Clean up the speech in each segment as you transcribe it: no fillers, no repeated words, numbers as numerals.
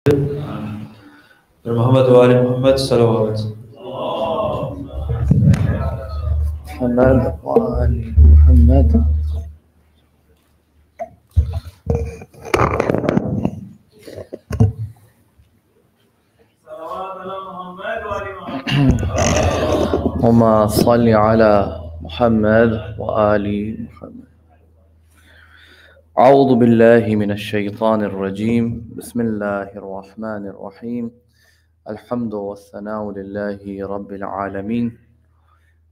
محمد وآل محمد صلوات. محمد وآل محمد. اللهم صل على محمد وآل محمد. أعوذ بالله من الشيطان الرجيم. بسم الله الرحمن الرحيم. الحمد والثناء لله رب العالمين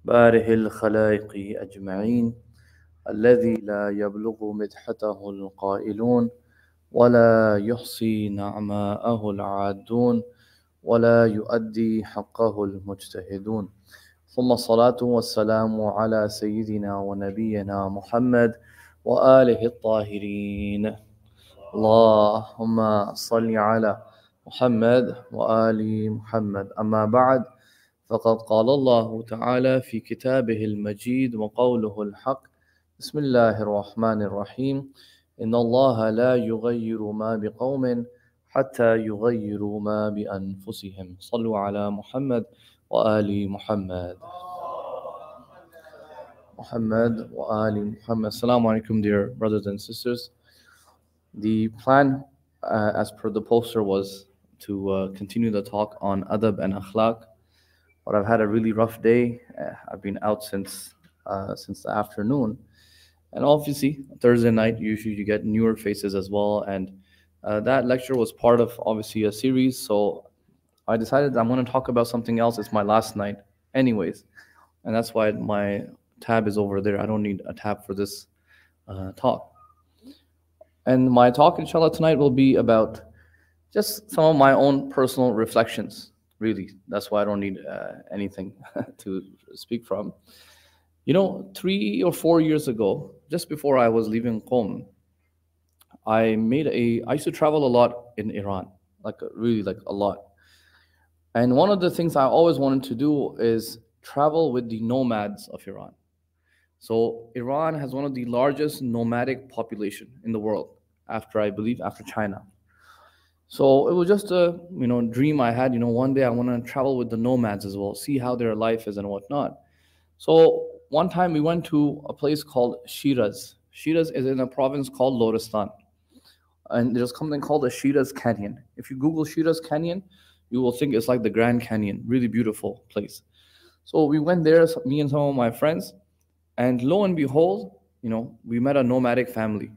باره الخلائق أجمعين الذي لا يبلغ مدحته القائلون ولا يحصي نعماءه العادون ولا يؤدي حقه المجتهدون. ثم الصلاة والسلام على سيدنا ونبينا محمد وآله الطاهرين. اللهم صل على محمد وآل محمد. أما بعد، فقد قال الله تعالى في كتابه المجيد وقوله الحق: بسم الله الرحمن الرحيم. إن الله لا يغير ما بقوم حتى يغيروا ما بأنفسهم. صلوا على محمد وآل محمد. Muhammad wa Ali Muhammad. Assalamu alaikum, dear brothers and sisters. The plan, as per the poster, was to continue the talk on Adab and Akhlaaq. But I've had a really rough day. I've been out since the afternoon. And obviously, Thursday night, usually you get newer faces as well. And that lecture was part of, obviously, a series. So I decided I'm going to talk about something else. It's my last night anyways. And that's why my tab is over there. I don't need a tab for this talk. And my talk, inshallah, tonight will be about just some of my own personal reflections, really. That's why I don't need anything to speak from. 3 or 4 years ago, just before I was leaving Qom, I used to travel a lot in Iran, really a lot. And one of the things I always wanted to do is travel with the nomads of Iran. So Iran has one of the largest nomadic population in the world, after China. So it was just a dream I had. One day I want to travel with the nomads as well, see how their life is and whatnot. So one time we went to a place called Shiraz. Shiraz is in a province called Lorestan, and there's something called the Shiraz Canyon. If you Google Shiraz Canyon, you will think it's like the Grand Canyon. Really beautiful place. So we went there, me and some of my friends. And lo and behold, we met a nomadic family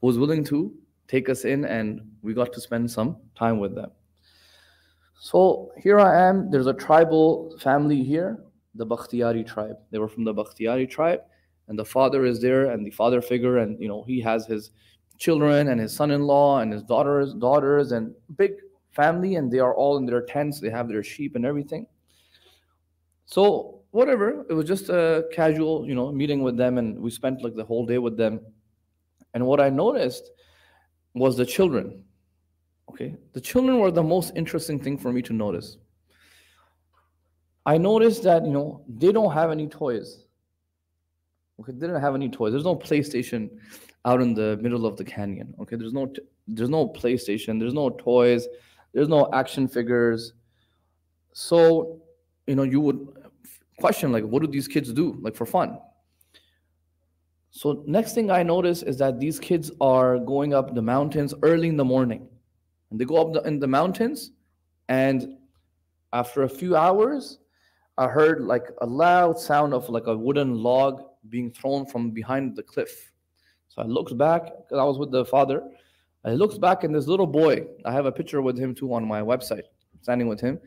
who was willing to take us in, and we got to spend some time with them. So here I am. There's a tribal family here, the Bakhtiyari tribe. They were from the Bakhtiyari tribe, and the father is there, and the father figure, and he has his children and his son-in-law and his daughters, and big family, and they are all in their tents. They have their sheep and everything. So whatever, it was just a casual, meeting with them, and we spent the whole day with them. And what I noticed was the children. Okay, the children were the most interesting thing for me to notice. I noticed that they don't have any toys. Okay, they didn't have any toys. There's no PlayStation out in the middle of the canyon. Okay, there's no PlayStation. There's no toys. There's no action figures. So you would question, what do these kids do for fun? So next thing I notice is that these kids are going up the mountains early in the morning, and they go up in the mountains, and after a few hours I heard a loud sound of a wooden log being thrown from behind the cliff. So I looked back, because I was with the father. I looked back, and this little boy, I have a picture with him too on my website, standing with him.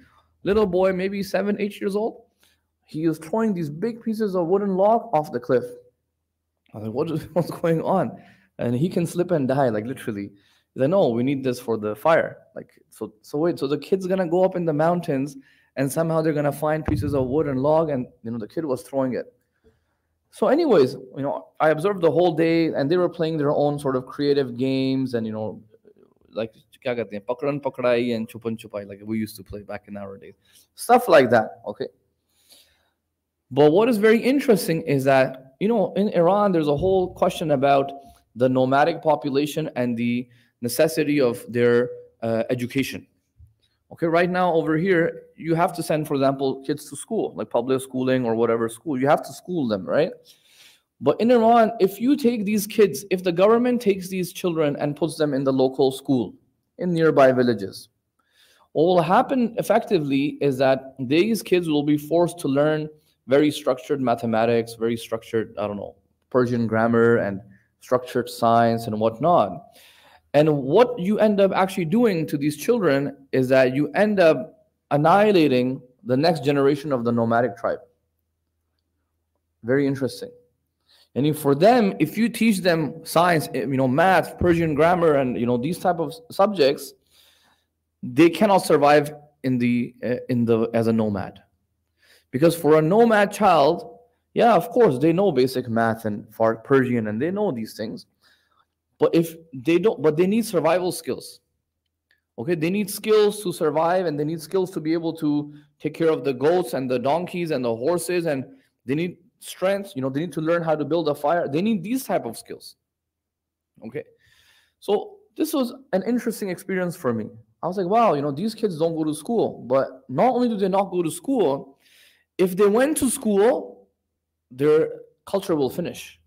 Little boy, maybe 7, 8 years old. He is throwing these big pieces of wooden log off the cliff. I was like, what's going on? And he can slip and die, literally. He's like, no, we need this for the fire. So wait, so the kid's gonna go up in the mountains, and somehow they're gonna find pieces of wood and log, and the kid was throwing it. So anyways, I observed the whole day, and they were playing their own sort of creative games, and pakran pakrai and chupan chupai, like we used to play back in our days. Stuff like that, okay? But what is very interesting is that, in Iran, there's a whole question about the nomadic population and the necessity of their education. Okay, right now over here, you have to send, for example, kids to school, like public schooling or whatever school. You have to school them, right? But in Iran, if you take these kids, if the government takes these children and puts them in the local school in nearby villages, what will happen effectively is that these kids will be forced to learn very structured mathematics, very structured, I don't know, Persian grammar and structured science and whatnot. And what you end up actually doing to these children is that you end up annihilating the next generation of the nomadic tribe. Very interesting. And for them, if you teach them science, math, Persian grammar, and these type of subjects, they cannot survive in the as a nomad. Because for a nomad child, yeah, of course, they know basic math and Persian, and they know these things. But if they don't, but they need survival skills. Okay, they need skills to survive, and they need skills to be able to take care of the goats and the donkeys and the horses, and they need strength. They need to learn how to build a fire. They need these type of skills. Okay, so this was an interesting experience for me. I was like, wow, these kids don't go to school. But not only do they not go to school, if they went to school, their culture will finish.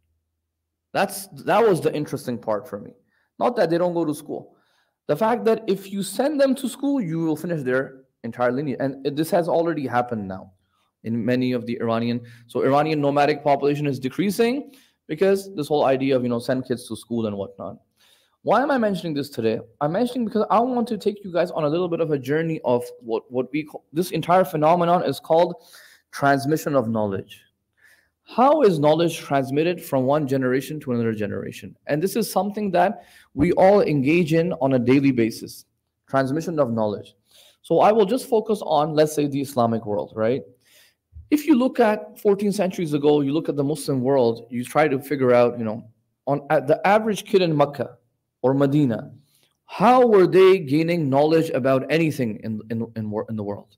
That was the interesting part for me. Not that they don't go to school. The fact that if you send them to school, you will finish their entire lineage. And this has already happened now in many of the Iranian. So Iranian nomadic population is decreasing because this whole idea of, send kids to school and whatnot. Why am I mentioning this today? I'm mentioning because I want to take you guys on a little bit of a journey of what we call, this entire phenomenon is called transmission of knowledge. How is knowledge transmitted from one generation to another generation? And this is something that we all engage in on a daily basis, transmission of knowledge. So I will just focus on, let's say, the Islamic world, right? If you look at 14 centuries ago, you look at the Muslim world, you try to figure out, at the average kid in Mecca or Medina, how were they gaining knowledge about anything in the world?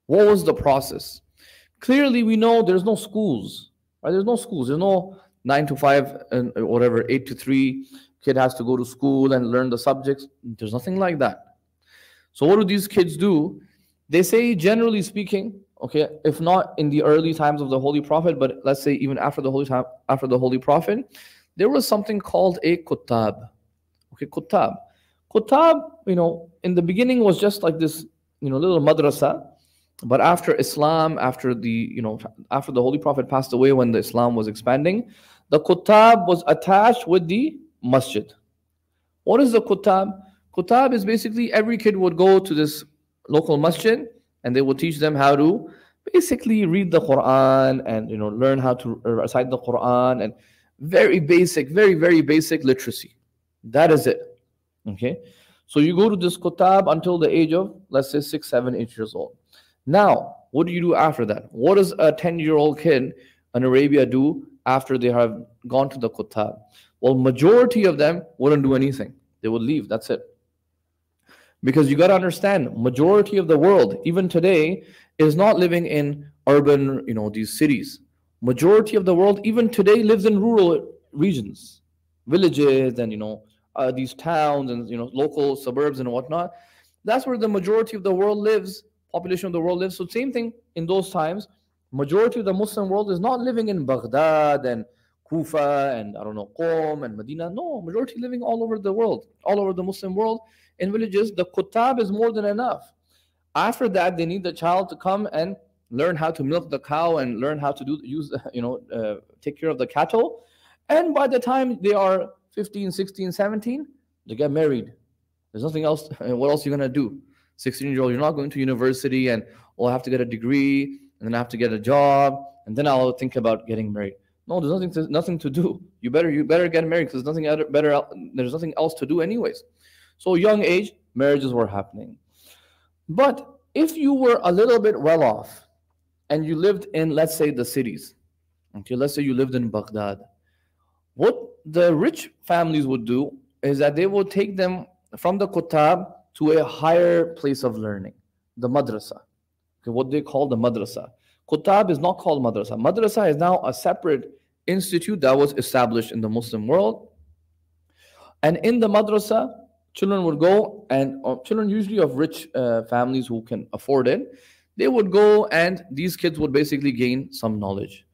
What was the process? Clearly, we know there's no schools. Right? There's no schools. There's no 9 to 5 and whatever, 8 to 3. Kid has to go to school and learn the subjects. There's nothing like that. So what do these kids do? They say, generally speaking, okay, if not in the early times of the Holy Prophet, but let's say even after the Holy Prophet, there was something called a kutab. Okay, kutab. Kutab, in the beginning was just like this, little madrasa. But after Islam, after the Holy Prophet passed away, when the Islam was expanding, the kutab was attached with the masjid. What is the kutab? Kutab is basically every kid would go to this local masjid and they would teach them how to basically read the Quran and learn how to recite the Quran, and very basic, very, very basic literacy. That is it. Okay. So you go to this kutab until the age of, let's say, 6, 7, 8 years old. Now, what do you do after that? What does a 10-year-old kid in Arabia do after they have gone to the kutab? Well, majority of them wouldn't do anything. They would leave. That's it. Because you got to understand, majority of the world, even today, is not living in urban, these cities. Majority of the world, even today, lives in rural regions, villages, and these towns and local suburbs and whatnot. That's where the majority of the world lives. Population of the world lives. So same thing in those times. Majority of the Muslim world is not living in Baghdad and Kufa and Qom and Medina. No, majority living all over the world, all over the Muslim world in villages. The kutab is more than enough. After that, they need the child to come and learn how to milk the cow and learn how to take care of the cattle. And by the time they are 15, 16, 17, they get married. There's nothing else. What else are you gonna do? 16-year-old, you're not going to university and I'll have to get a degree and then I have to get a job and then I'll think about getting married. No, there's nothing to do. You better get married because there's nothing else to do anyways. So young age, marriages were happening. But if you were a little bit well off and you lived in, let's say, the cities, okay, let's say you lived in Baghdad, what the rich families would do is that they would take them from the kutab to a higher place of learning, the madrasa. Okay, what they call the madrasa. Kutab is not called madrasa. Madrasa is now a separate institute that was established in the Muslim world. And in the madrasa, Children would go, and children usually of rich families who can afford it, they would go, and these kids would basically gain some knowledge.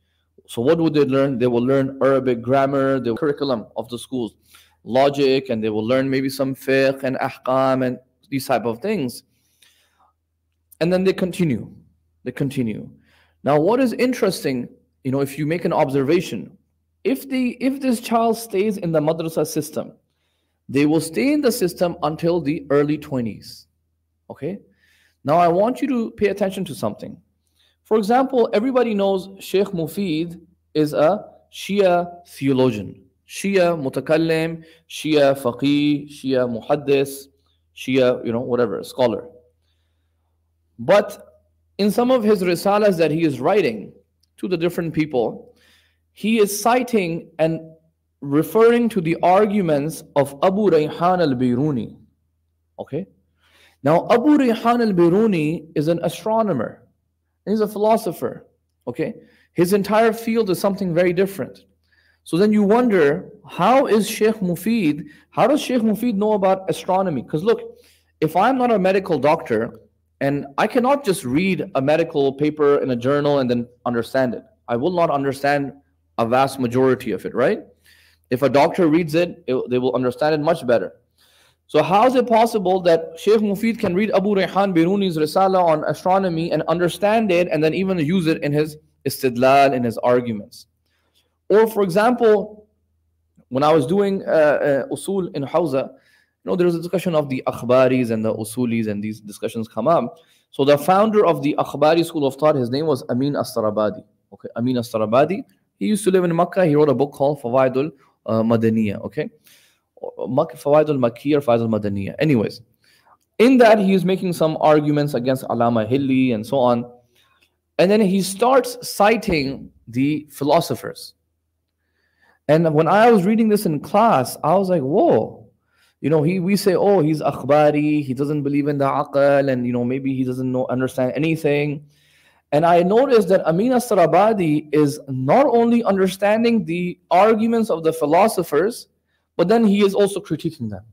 So what would they learn? They will learn Arabic grammar, the curriculum of the schools, logic, and they will learn maybe some fiqh and ahkam and these type of things. And then they continue. They continue. Now, what is interesting, if you make an observation, if this child stays in the madrasa system, they will stay in the system until the early 20s. Okay? Now, I want you to pay attention to something. For example, everybody knows Sheikh Mufid is a Shia theologian. Shia mutakallim, Shia faqih, Shia muhaddis, Shia, whatever, scholar. But in some of his risalas that he is writing to the different people, he is citing and referring to the arguments of Abu Rayhan al-Biruni. Okay? Now, Abu Rayhan al-Biruni is an astronomer. He's a philosopher. Okay? His entire field is something very different. So then you wonder, how does Sheikh Mufid know about astronomy? Because look, if I'm not a medical doctor, and I cannot just read a medical paper in a journal and then understand it. I will not understand a vast majority of it, right? If a doctor reads it, they will understand it much better. So how is it possible that Sheikh Mufid can read Abu Rayhan Biruni's Risala on astronomy and understand it and then even use it in his istidlal, in his arguments? Or for example, when I was doing usul in Hawza, there was a discussion of the akhbaris and the usulis, and these discussions come up. So the founder of the akhbari school of thought, his name was Amin as-Sarabadi. Okay, Amin as-Sarabadi. He used to live in Makkah. He wrote a book called Fawaidul Madaniya. Okay, Fawaidul Makkiyya or Fawaidul Madaniya. Anyways, in that he is making some arguments against Alama Hilli and so on. And then he starts citing the philosophers. And when I was reading this in class, I was like, whoa. We say, oh, he's akhbari, he doesn't believe in the aql, and maybe he doesn't understand anything. And I noticed that Amin as-Sarabadi is not only understanding the arguments of the philosophers, but then he is also critiquing them.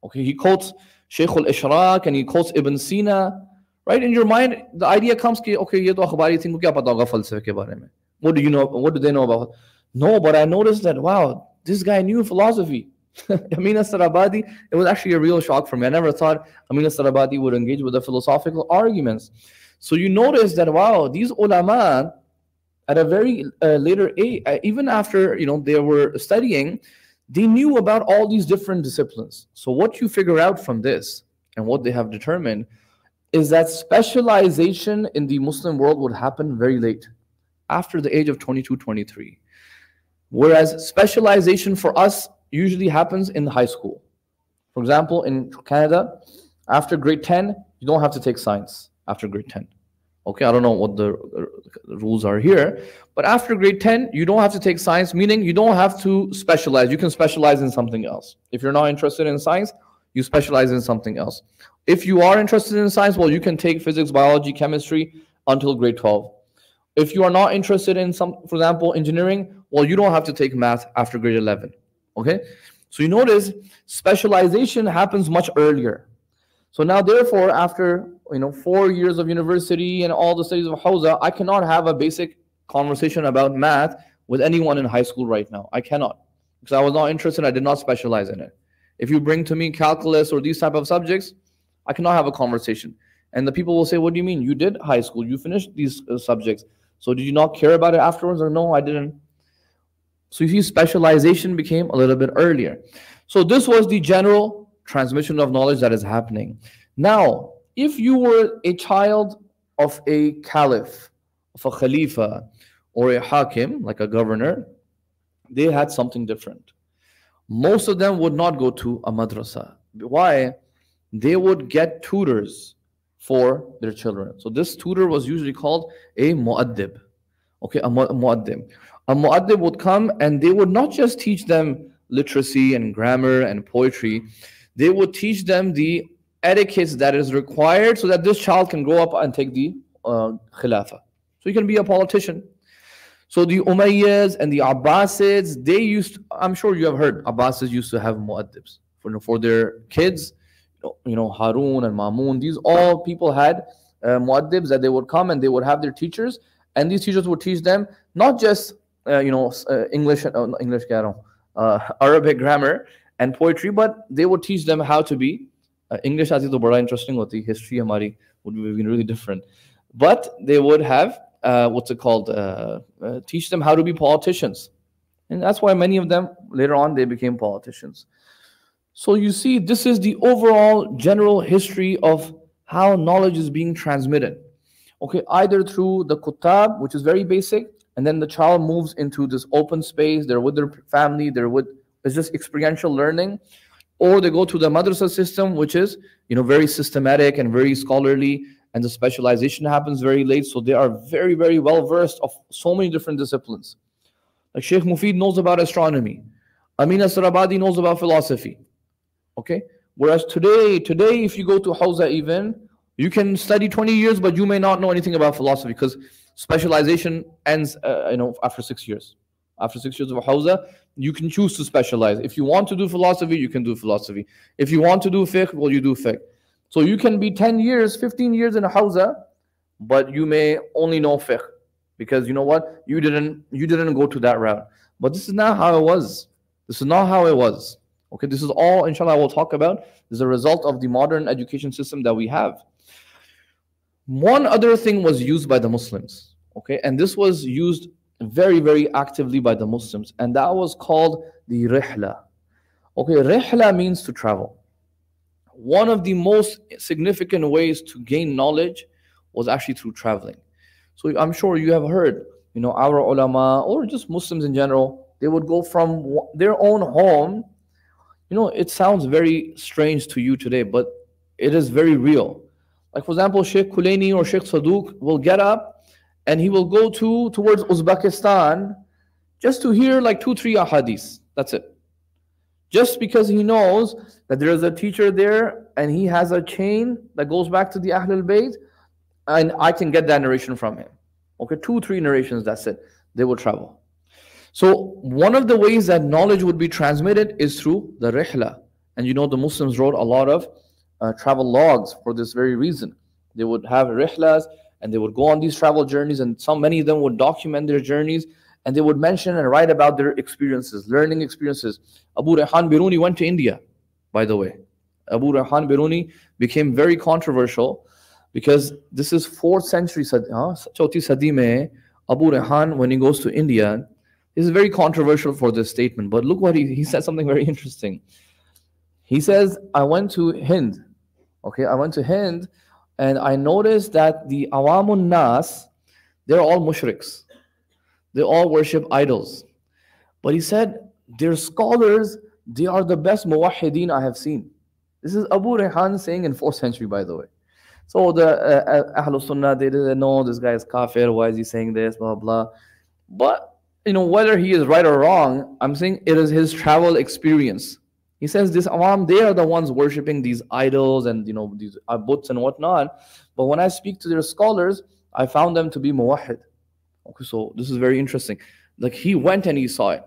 Okay, he quotes Shaykh al-Ishraq and he quotes Ibn Sina. Right? In your mind, the idea comes, okay, ye to akhbari thi, kya pata hoga falsafe ke bare mein? What do you know? What do they know about? No, but I noticed that, wow, this guy knew philosophy. Amin as-Sarabadi, it was actually a real shock for me. I never thought Amin as-Sarabadi would engage with the philosophical arguments. So you notice that, wow, these ulama at a very later age, even after they were studying, they knew about all these different disciplines. So what you figure out from this and what they have determined is that specialization in the Muslim world would happen very late, after the age of 22, 23. Whereas specialization for us usually happens in high school. For example, in Canada, after grade 10, you don't have to take science after grade 10. Okay, I don't know what the rules are here, but after grade 10, you don't have to take science, meaning you don't have to specialize. You can specialize in something else. If you're not interested in science, you specialize in something else. If you are interested in science, well, you can take physics, biology, chemistry until grade 12. If you are not interested in for example, engineering, well, you don't have to take math after grade 11. Okay, so you notice specialization happens much earlier. So now, therefore, after 4 years of university and all the studies of Hawza, I cannot have a basic conversation about math with anyone in high school right now. I cannot, because I was not interested. I did not specialize in it. If you bring to me calculus or these type of subjects, I cannot have a conversation. And the people will say, "What do you mean? You did high school. You finished these subjects. So did you not care about it afterwards?" Or no, I didn't. So you see, specialization became a little bit earlier. So this was the general transmission of knowledge that is happening. Now, if you were a child of a caliph, of a khalifa, or a hakim, like a governor, they had something different. Most of them would not go to a madrasa. Why? They would get tutors for their children. So this tutor was usually called a mu'addib. Okay, a mu'addib. A mu'addib would come and they would not just teach them literacy and grammar and poetry. They would teach them the etiquettes that is required so that this child can grow up and take the khilafah. So he can be a politician. So the Umayyads and the Abbasids, I'm sure you have heard, Abbasids used to have mu'addibs. for their kids. Harun and Mamun, these all people had muaddibs that they would come and they would have their teachers, and these teachers would teach them not just English, English keh raha hu, Arabic grammar and poetry, but they would teach them how to be English. Aati to bada interesting hoti, history hamari would be really different, but they would have what's it called, teach them how to be politicians, and that's why many of them later on they became politicians. So you see, this is the overall general history of how knowledge is being transmitted. Okay, either through the kutab, which is very basic, and then the child moves into this open space, they're with their family, it's just experiential learning, or they go to the madrasa system, which is very systematic and very scholarly, and the specialization happens very late, so they are very, very well versed of so many different disciplines. Like Sheikh Mufid knows about astronomy, Amina Sarabadi knows about philosophy. Okay, whereas today, if you go to Hawza, even you can study 20 years, but you may not know anything about philosophy because specialization ends, after 6 years. After 6 years of Hawza, you can choose to specialize. If you want to do philosophy, you can do philosophy. If you want to do fiqh, well, you do fiqh. So you can be 10 years, 15 years in a Hawza, but you may only know fiqh because you know what? You didn't go to that route. But this is not how it was. This is not how it was. Okay, this is all, inshallah, we'll talk about. This is a result of the modern education system that we have. One other thing was used by the Muslims, okay, and this was used very, very actively by the Muslims, and that was called the rihla. Okay, rihla means to travel. One of the most significant ways to gain knowledge was actually through traveling. So I'm sure you have heard, our ulama, or just Muslims in general, they would go from their own home. It sounds very strange to you today, but it is very real. Like, for example, Sheikh Kulaini or Sheikh Saduq will get up and he will go towards Uzbekistan just to hear like 2-3 ahadith. That's it. Just because he knows that there is a teacher there and he has a chain that goes back to the Ahlul Bayt, and I can get that narration from him. Okay, 2-3 narrations, that's it. They will travel. So one of the ways that knowledge would be transmitted is through the rihla. And the Muslims wrote a lot of travel logs for this very reason. They would have rihlas and they would go on these travel journeys, and many of them would document their journeys, and they would mention and write about their experiences, learning experiences. Abu Rayhan Biruni went to India, by the way. Abu Rayhan Biruni became very controversial because this is 4th century, Chauthi Sadi mein, Abu Rayhan, when he goes to India, this is very controversial for this statement, but look what he said, something very interesting. He says, I went to Hind. Okay, I went to Hind and I noticed that the Awamun Nas, they're all mushriks. They all worship idols. But he said, their scholars, they are the best muwahhideen I have seen. This is Abu Rayhan saying in 4th century, by the way. So the Ahlul Sunnah, they didn't know this guy is kafir, why is he saying this, blah, blah. But whether he is right or wrong, I'm saying it is his travel experience. He says this awam, they are the ones worshipping these idols and these buts and whatnot. But when I speak to their scholars, I found them to be muwahhid. Okay, so this is very interesting. Like, he went and he saw it.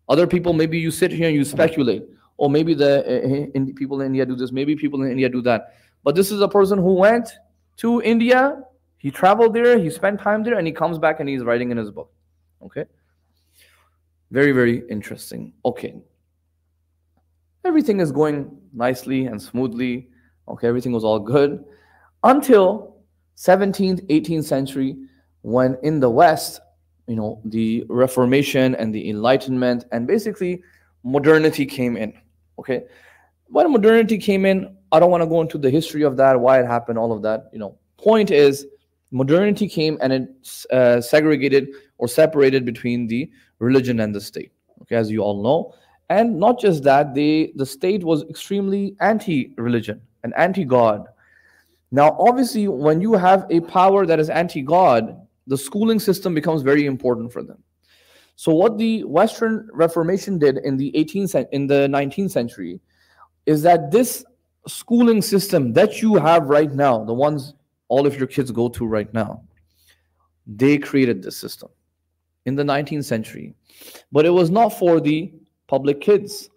Other people, maybe you sit here and you speculate. Or maybe the people in India do this, maybe people in India do that. But this is a person who went to India, he traveled there, he spent time there, and he comes back and he's writing in his book. Okay. Very, very interesting. Okay. Everything is going nicely and smoothly. Okay, everything was all good. Until 17th, 18th century, when in the West, the Reformation and the Enlightenment and basically modernity came in. Okay. When modernity came in, I don't want to go into the history of that, why it happened, all of that. Point is, modernity came and it segregated or separated between the religion and the state, okay, as you all know. And not just that, the state was extremely anti-religion and anti-God. Now, obviously, when you have a power that is anti-God, the schooling system becomes very important for them. So what the Western Reformation did in the 19th century is that this schooling system that you have right now, the ones all of your kids go to right now, they created this system in the 19th century. But it was not for the public kids.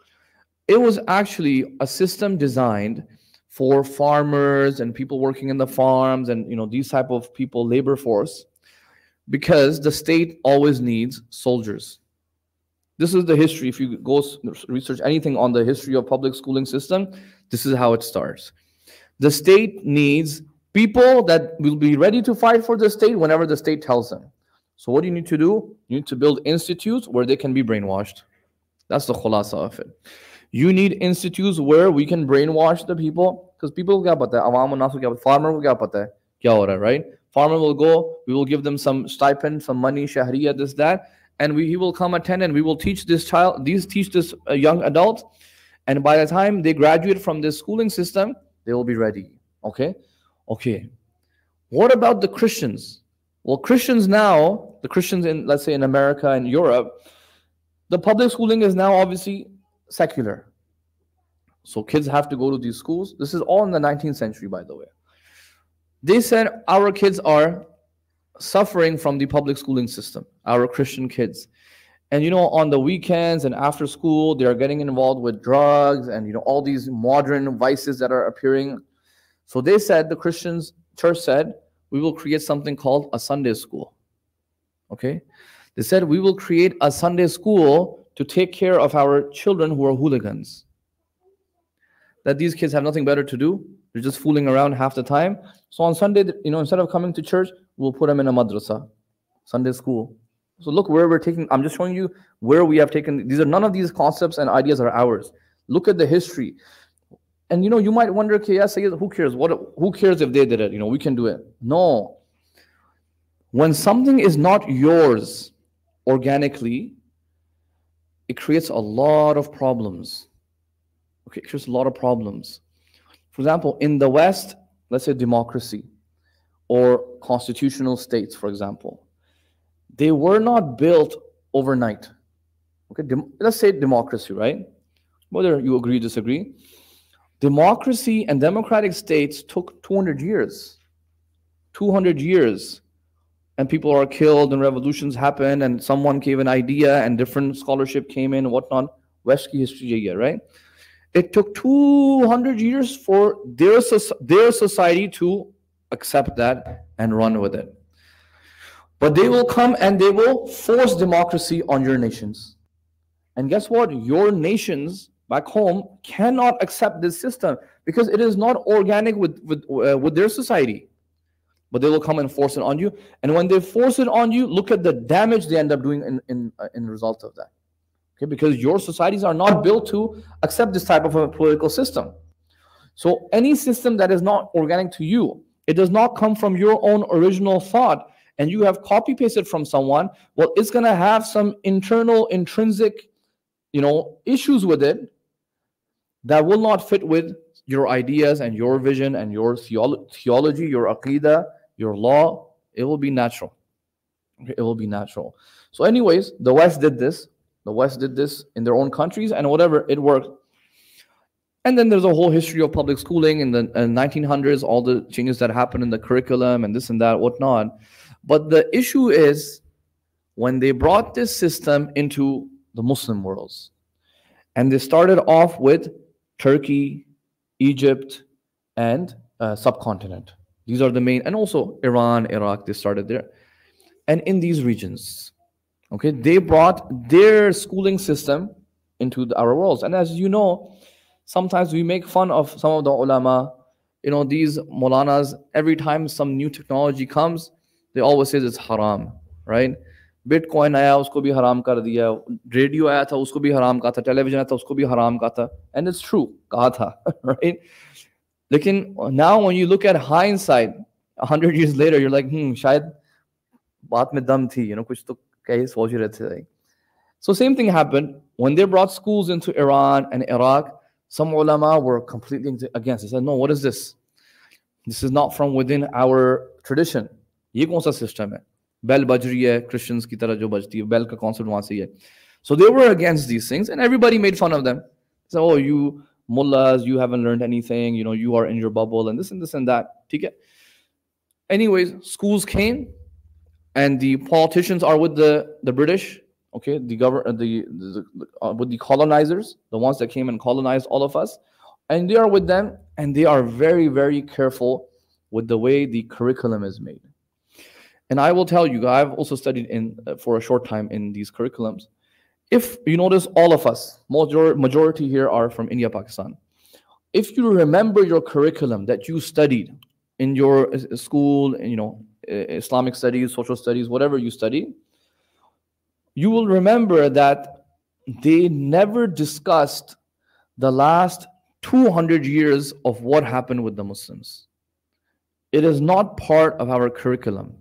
It was actually a system designed for farmers and people working in the farms and these type of people, labor force, because the state always needs soldiers. This is the history. If you go research anything on the history of public schooling system, this is how it starts. The state needs people that will be ready to fight for the state whenever the state tells them. So what do you need to do? You need to build institutes where they can be brainwashed. That's the khulasa of it. You need institutes where we can brainwash the people, because people kya pata hai, awam nas ko kya pata, farmer ko kya pata hai, kya ho raha hai, right? Farmer will go, we will give them some stipend, some money, shahriya, this, that, and he will come attend and we will teach this young adult, and by the time they graduate from this schooling system, they will be ready. Okay. What about the Christians? Well, Christians now, the Christians in, let's say, in America and Europe, the public schooling is now obviously secular. So kids have to go to these schools. This is all in the 19th century, by the way. They said our kids are suffering from the public schooling system, our Christian kids. And on the weekends and after school, they are getting involved with drugs and all these modern vices that are appearing. So they said, the Christians church said, we will create something called a Sunday school. Okay? They said, we will create a Sunday school to take care of our children who are hooligans. That these kids have nothing better to do. They're just fooling around half the time. So on Sunday, instead of coming to church, we'll put them in a madrasa, Sunday school. So look where we're taking, I'm just showing you where we have taken, none of these concepts and ideas are ours. Look at the history. And you might wonder, okay, yeah, Syed, who cares? Who cares if they did it? We can do it. No. When something is not yours organically, it creates a lot of problems. Okay, it creates a lot of problems. For example, in the West, let's say democracy or constitutional states, for example, they were not built overnight. Okay, let's say democracy, right? Whether you agree, disagree. Democracy and democratic states took 200 years. 200 years. And people are killed and revolutions happen and someone gave an idea and different scholarship came in and whatnot. West ki history, right? It took 200 years for their society to accept that and run with it. But they will come and they will force democracy on your nations. And guess what? Your nations back home cannot accept this system because it is not organic with their society. But they will come and force it on you. And when they force it on you, look at the damage they end up doing in result of that. Okay, because your societies are not built to accept this type of a political system. So any system that is not organic to you, it does not come from your own original thought, and you have copy pasted from someone, well, it's going to have some internal, intrinsic, issues with it that will not fit with your ideas and your vision and your theology, your aqidah, your law. It will be natural. It will be natural. So anyways, the West did this. The West did this in their own countries, and whatever, it worked. And then there's a whole history of public schooling in the 1900s, all the changes that happened in the curriculum and this and that, whatnot. But the issue is when they brought this system into the Muslim worlds, and they started off with Turkey, Egypt, and subcontinent. These are the main, and also Iran, Iraq, they started there. And in these regions, okay, they brought their schooling system into our worlds. And as you know, sometimes we make fun of some of the ulama, these Maulanas, every time some new technology comes, they always say it's haram, right? Bitcoin आया उसको भी haram कर दिया, radio आया था उसको भी haram कहा था, television आया था उसको भी haram कहा था, and it's true, कहा था, right? Lekin now when you look at hindsight, 100 years later, you're like, शायद बात में दम थी, कुछ तो कहीं सोच रहे थे. So same thing happened when they brought schools into Iran and Iraq. Some ulama were completely against. They said, no, what is this? This is not from within our tradition. ये कौन सा system है? Bell बज रही है, Christians की तरह जो बजती है, bell का concept वहाँ से ही है. So they were against these things, and everybody made fun of them. So, oh, you mullahs, you haven't learned anything, you are in your bubble, and this and that. ठीक है? Anyways, schools came, and the politicians are with the British. okay, with the colonizers, the ones that came and colonized all of us, and they are with them, and they are very, very careful with the way the curriculum is made. And I will tell you, I've also studied for a short time in these curriculums. If you notice, all of us, majority here are from India, Pakistan. If you remember your curriculum that you studied in your school, Islamic studies, social studies, whatever you study, you will remember that they never discussed the last 200 years of what happened with the Muslims. It is not part of our curriculum.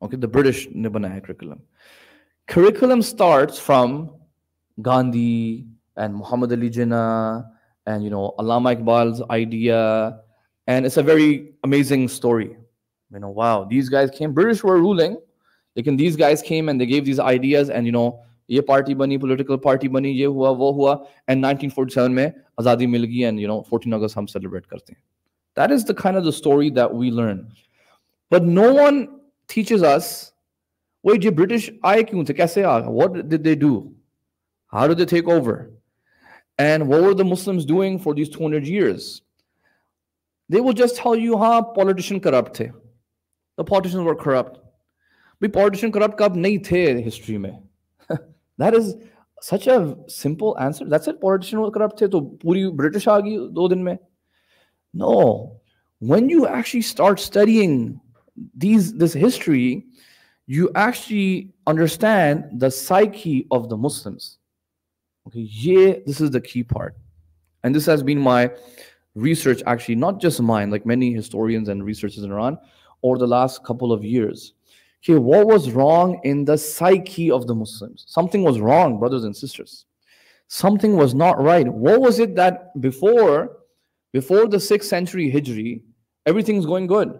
Okay, the British ne banaya curriculum. Curriculum starts from Gandhi and Muhammad Ali Jinnah and Allama Iqbal's idea, and it's a very amazing story. Wow, these guys came. British were ruling, these guys came and they gave these ideas, and ye party bani, political party bani, ye hua, wo hua, and 1947 mein azadi mil gayi, and 14 August hum celebrate karte hain. That is the kind of the story that we learn. But no one teaches us, wait, ye British aaye kyun the, kaise aa, what did they do? How did they take over? And what were the Muslims doing for these 200 years? They will just tell you, politicians corrupt the. The politicians were corrupt. But politicians corrupt kab nahi the history mein. That is such a simple answer. That's it, politicians were corrupt the, to puri British aa gayi 2 din mein. No. When you actually start studying this history, you actually understand the psyche of the Muslims. Okay, this is the key part. And this has been my research, actually, not just mine, like many historians and researchers in Iran over the last couple of years. Okay, what was wrong in the psyche of the Muslims? Something was wrong, brothers and sisters. Something was not right. What was it that before the 6th century Hijri, everything's going good?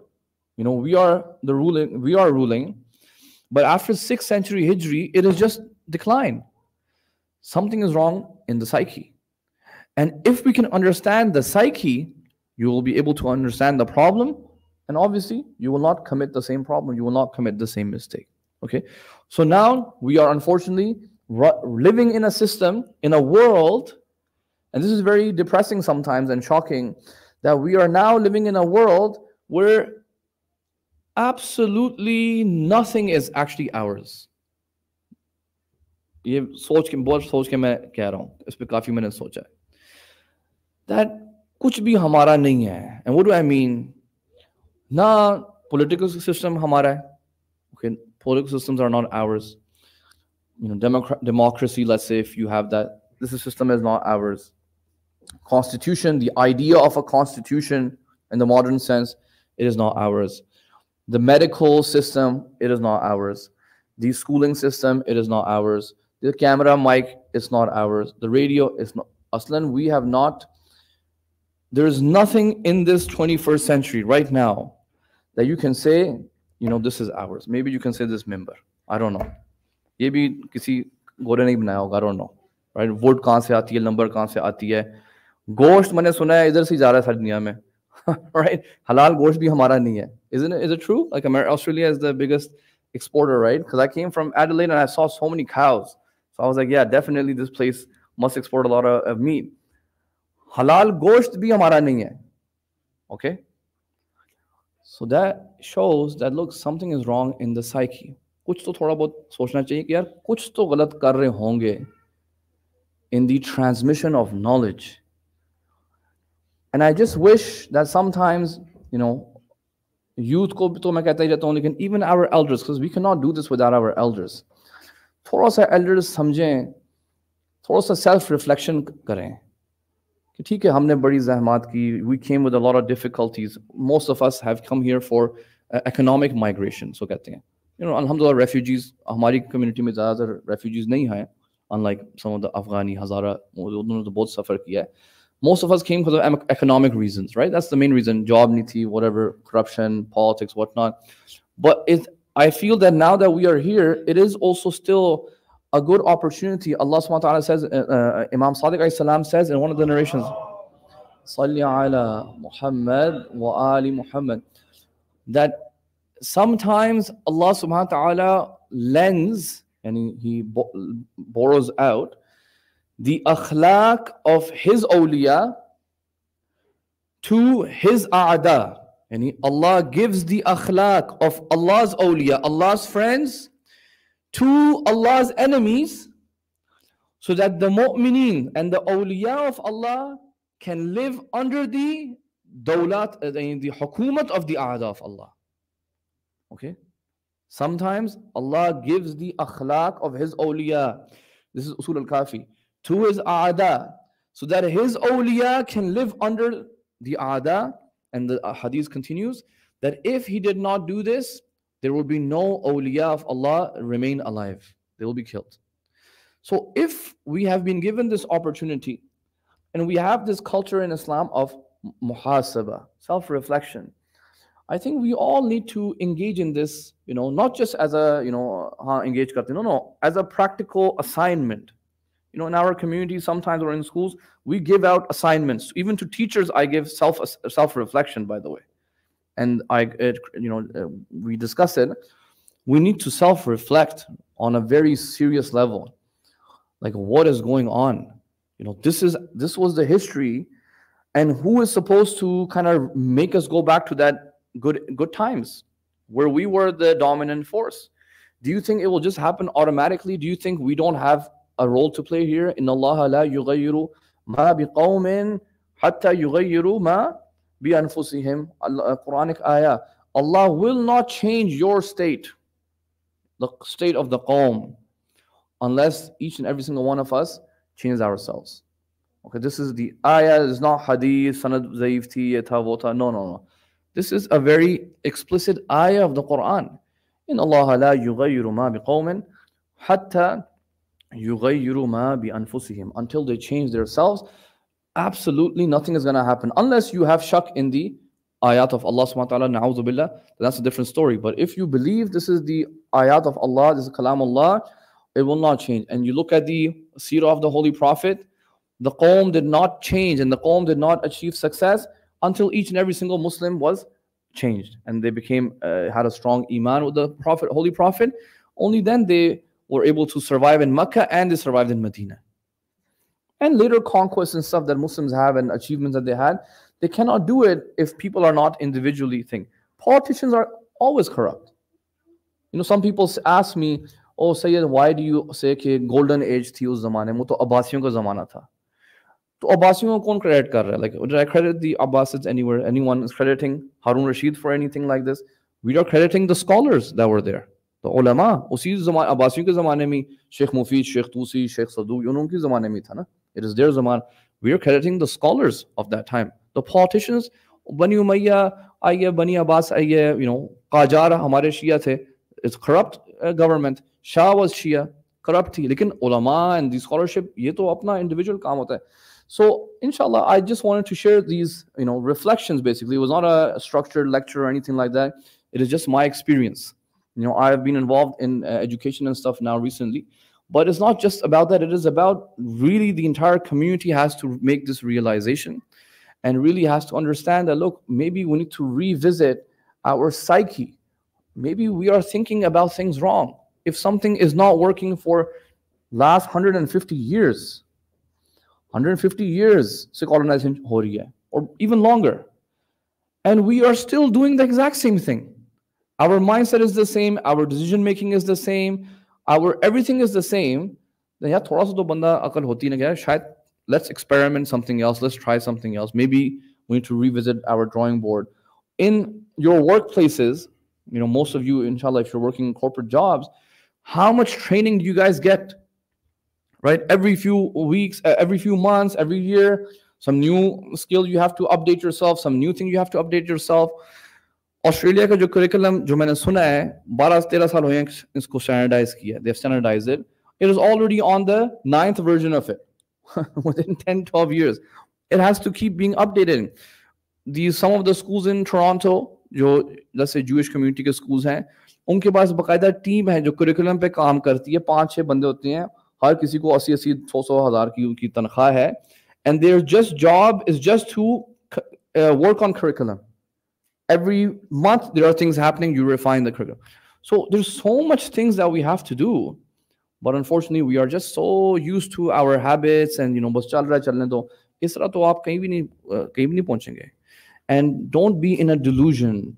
We are ruling, but after 6th century Hijri, it has just declined. Something is wrong in the psyche. And if we can understand the psyche, you will be able to understand the problem, and obviously you will not commit the same problem, you will not commit the same mistake. Okay, so now we are unfortunately living in a system, in a world, and this is very depressing sometimes and shocking, that we are now living in a world where absolutely nothing is actually ours. ये बहुत सोच के मैं कह रहा हूँ, इस पे काफी मैंने सोचा है, that कुछ भी हमारा नहीं है. And what do I mean? ना political system हमारा है. Okay, political systems are not ours. Democracy, let's say, if you have that, this system is not ours. Constitution, the idea of a constitution in the modern sense, it is not ours. The medical system, it is not ours. The schooling system, it is not ours. The camera, mic, it's not ours. The radio is not. Aslan, we have not. There is nothing in this 21st century right now that you can say, this is ours. Maybe you can say this member. I don't know. ये भी किसी गोरे ने बनाया होगा, I don't know. Right? Vote कहाँ से आती है, number कहाँ से आती है. गोश्त मैंने सुना है इधर से जा रहा है सारी दुनिया में. Right? Halal गोश्त भी हमारा नहीं है. Is it true? Like Australia is the biggest exporter, right? Because I came from Adelaide and I saw so many cows. So I was like, yeah, definitely this place must export a lot of meat. Halal gosht bhi hamara nahi hai. Okay? So that shows that, look, something is wrong in the psyche. कुछ तो थोड़ा बहुत सोचना चाहिए कि यार कुछ तो गलत कर रहे होंगे in the transmission of knowledge. And I just wish that sometimes, youth को भी तो मैं कहता ही रहता हूँ, लेकिन even our elders, because we cannot do this without our elders. थोड़ा सा elders समझें, थोड़ा सा self reflection करें कि ठीक है हमने बड़ी ज़हमत की, we came with a lot of difficulties. Most of us have come here for economic migration, so कहते हैं. Alhamdulillah, refugees, हमारी community में ज़्यादातर refugees नहीं हैं, unlike some of the Afghani, Hazara, उन्होंने तो बहुत सफ़र किया है. Most of us came because of economic reasons, right? That's the main reason. Job niti, whatever, corruption, politics, whatnot. But I feel that now that we are here, it is also still a good opportunity. Allah subhanahu wa ta'ala says, Imam Sadiq alayhi salam says in one of the narrations, Salli ala Muhammad wa ali Muhammad, that sometimes Allah subhanahu wa ta'ala lends, and he borrows out the akhlaq of his awliya to his a'da. And Allah gives the akhlaq of Allah's awliya, Allah's friends, to Allah's enemies, so that the mu'mineen and the awliya of Allah can live under the dawlat, the hukumat of the a'da of Allah. Okay? Sometimes Allah gives the akhlaq of His awliya, this is Usul al-Kafi, to His a'da, so that His awliya can live under the a'da. And the hadith continues that if he did not do this, there will be no awliya of Allah remain alive. They will be killed. So if we have been given this opportunity, and we have this culture in Islam of muhasaba, self-reflection, I think we all need to engage in this, not just as a, engage karte, no, as a practical assignment. In our community, sometimes or in schools, we give out assignments. Even to teachers, I give self-reflection, by the way. And we discuss it. We need to self-reflect on a very serious level. Like, what is going on? This was the history, and who is supposed to kind of make us go back to that good times where we were the dominant force? Do you think it will just happen automatically? Do you think we don't have a role to play here? Inna Allah la yughayyiru ma biqawmin hatta yughayyiru ma bi anfusihim. Quranic ayah. Allah will not change your state, the state of the qawm, unless each and every single one of us changes ourselves. Okay, this is the ayah. It's not hadith, sanad zaif thi, ye tha, wo tha. No. This is a very explicit ayah of the Quran. Inna Allah la yughayyiru ma biqawmin hatta yughayyiru ma bi anfusihim. Until they change themselves, absolutely nothing is going to happen. Unless you have shak in the ayat of Allah subhanahu wa ta'ala, na'udhu billah, that's a different story. But if you believe this is the ayat of Allah, this is kalam Allah, it will not change. And you look at the seerah of the Holy Prophet, the qawm did not change and the qawm did not achieve success until each and every single Muslim was changed. And they had a strong iman with the Prophet, Holy Prophet. Only then they were able to survive in Mecca, and they survived in Medina. And later conquests and stuff that Muslims have and achievements that they had, they cannot do it if people are not individually think. Politicians are always corrupt. Some people ask me, oh Syed, why do you say that golden age thi us zamane mein? Wo to Abbasiyon ka zamana tha. To Abbasiyon ko kaun credit kar raha hai? Like, did I credit the Abbasids anywhere? Anyone is crediting Harun Rashid for anything like this? We are crediting the scholars that were there. The ulama, usi zamane Abbasiyon ke zamane mein Sheikh Mufid, Sheikh Tusi, Sheikh Saduq, unki zamane mein tha na. It is their zaman. We are crediting the scholars of that time. The politicians, Bani Umayya aiye, Bani Abbas aiye, Qajar hamare Shia the. It's corrupt government. Shah was Shia, corrupt thi. Lekin ulama and the scholarship, ye to apna individual kaam hota hai. So, inshallah, I just wanted to share these, reflections basically. It was not a structured lecture or anything like that. It is just my experience. I have been involved in education and stuff now recently. But it's not just about that. It is about really the entire community has to make this realization and really has to understand that, look, maybe we need to revisit our psyche. Maybe we are thinking about things wrong. If something is not working for last 150 years, 150 years se colonization ho rahi hai, or even longer, and we are still doing the exact same thing. Our mindset is the same, our decision making is the same, our everything is the same. Then yaar thoda sa to banda akal hoti na kya shayad let's experiment something else, let's try something else. Maybe we need to revisit our drawing board. In your workplaces, most of you, inshallah, if you're working in corporate jobs, how much training do you guys get? Right? Every few weeks, every few months, every year, some new skill you have to update yourself, some new thing you have to update yourself. Australia का जो curriculum जो मैंने सुना है 12-13 साल हुए इसको standardize किया. They've standardized it. It is already on the 9th version of it. Within 10-12 years, it has to keep being updated. Some of the schools in Toronto, जो let's say Jewish community के schools हैं, उनके पास बकायदा team है जो curriculum पे काम करती है. 5-6 बंदे होते हैं, हर किसी को 80-80 100 हज़ार की उनकी तनख्वाह है, and their job is just to work on curriculum. Every month there are things happening, you refine the curriculum. So there's so much things that we have to do. But unfortunately, we are just so used to our habits and बस चल रहा है चलने दो. इस तरह तो आप कहीं भी नहीं पहुंचेंगे. And don't be in a delusion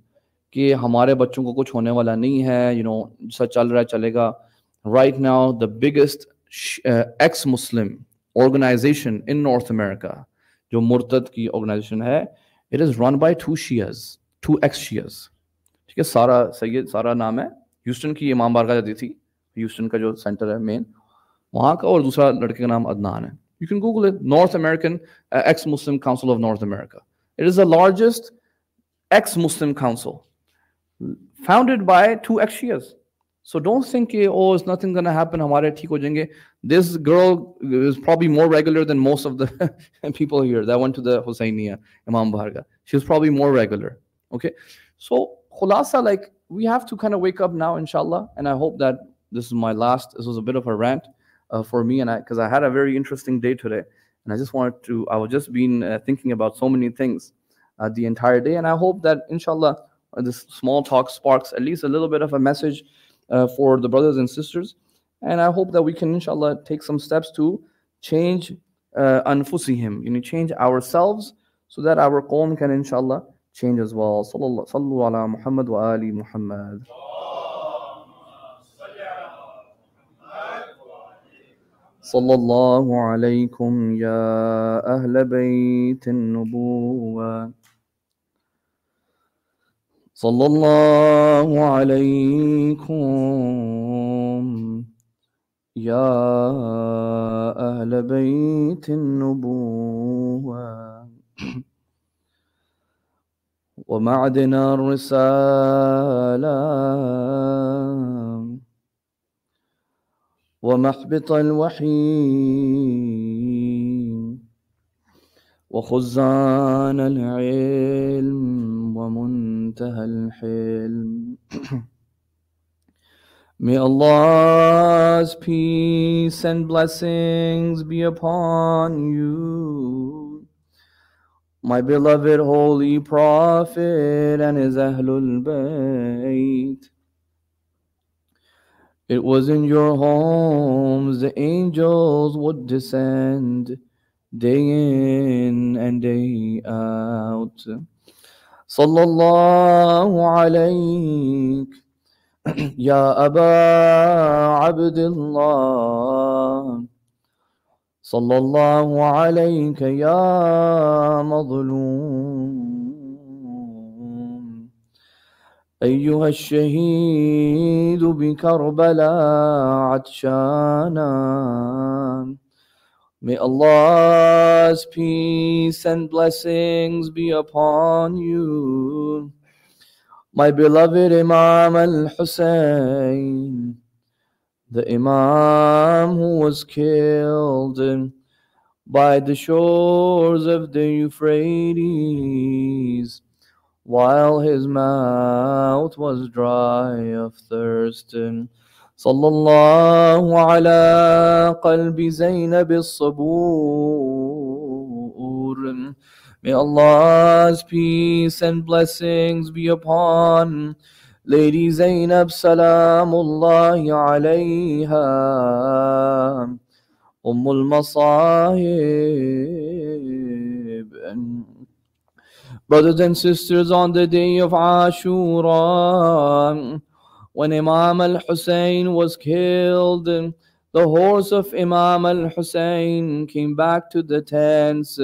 कि हमारे बच्चों को कुछ होने वाला नहीं है, सब चल रहा है चलेगा. Right now, the biggest ex-Muslim organization in North America, जो मुर्तद की organization है, it is run by two ex-Shias. ठीक है, सारा नाम है, ह्यूस्टन की इमाम बारगाह जाती थी, ह्यूस्टन का जो सेंटर है मेन वहाँ का, और दूसरा लड़के का नाम अदनान है. You can Google it, North American ex-Muslim Council of North America. It is the largest ex-Muslim council founded by two ex-Shias. So don't think, oh, it's nothing going to happen, hamare theek ho jayenge. This girl is probably more regular than most of the people here that went to the Hussainiya, Imam Bharga. She was probably more regular. Okay? So, khulasa, like, we have to kind of wake up now, inshallah, and I hope that this was a bit of a rant for me, and because I had a very interesting day today, and I was just been thinking about so many things the entire day, and I hope that, inshallah, this small talk sparks at least a little bit of a message for the brothers and sisters, and I hope that we can, inshallah, take some steps to change anfusihim, change ourselves, so that our qawm can, inshallah, change as well. Sallu ala Muhammad wa ali Muhammad. Sallallahu alaykum ya ahl bayt an-nubuwah. Sallallahu alaykum ya ahl bayt an-nubuwah. ومعدن الرسالة ومحبط الوحي وخزان العلم ومنتهى الحلم. May Allah's peace and blessings be upon you, my beloved Holy Prophet and his Ahlul Bayt. It was in your homes the angels would descend day in and day out. Sallallahu alayk ya Aba Abdullah. Sallallahu alayka ya Madloom. أيها الشهيد بكربلاء عطشانا. May Allah's peace and blessings be upon you, my beloved Imam al-Hussein, the Imam who was killed by the shores of the Euphrates, while his mouth was dry of thirst. Sallallahu ala qalbi Zaynab as-sabur. May Allah's peace and blessings be upon Lady Zaynab salamullahi alayha, Ummul Masahib. Brothers and sisters, on the day of Ashura, when Imam al-Hussein was killed, the horse of Imam al-Hussein came back to the tents.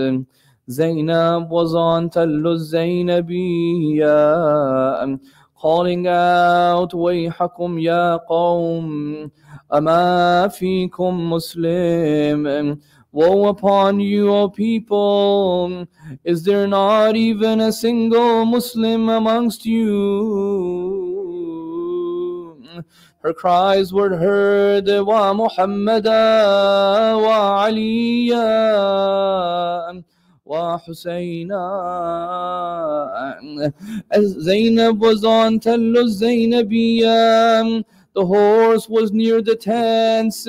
Zainab was on Tallu Zainabiyya, calling out, Wayhakum ya qawm, ama fikum Muslim. Woe upon you, O people! Is there not even a single Muslim amongst you? Her cries were heard, Wa Muhammada, Wa Aliya, Wa Husayna. As Zainab was on Tallu Zainabiyya, the horse was near the tents.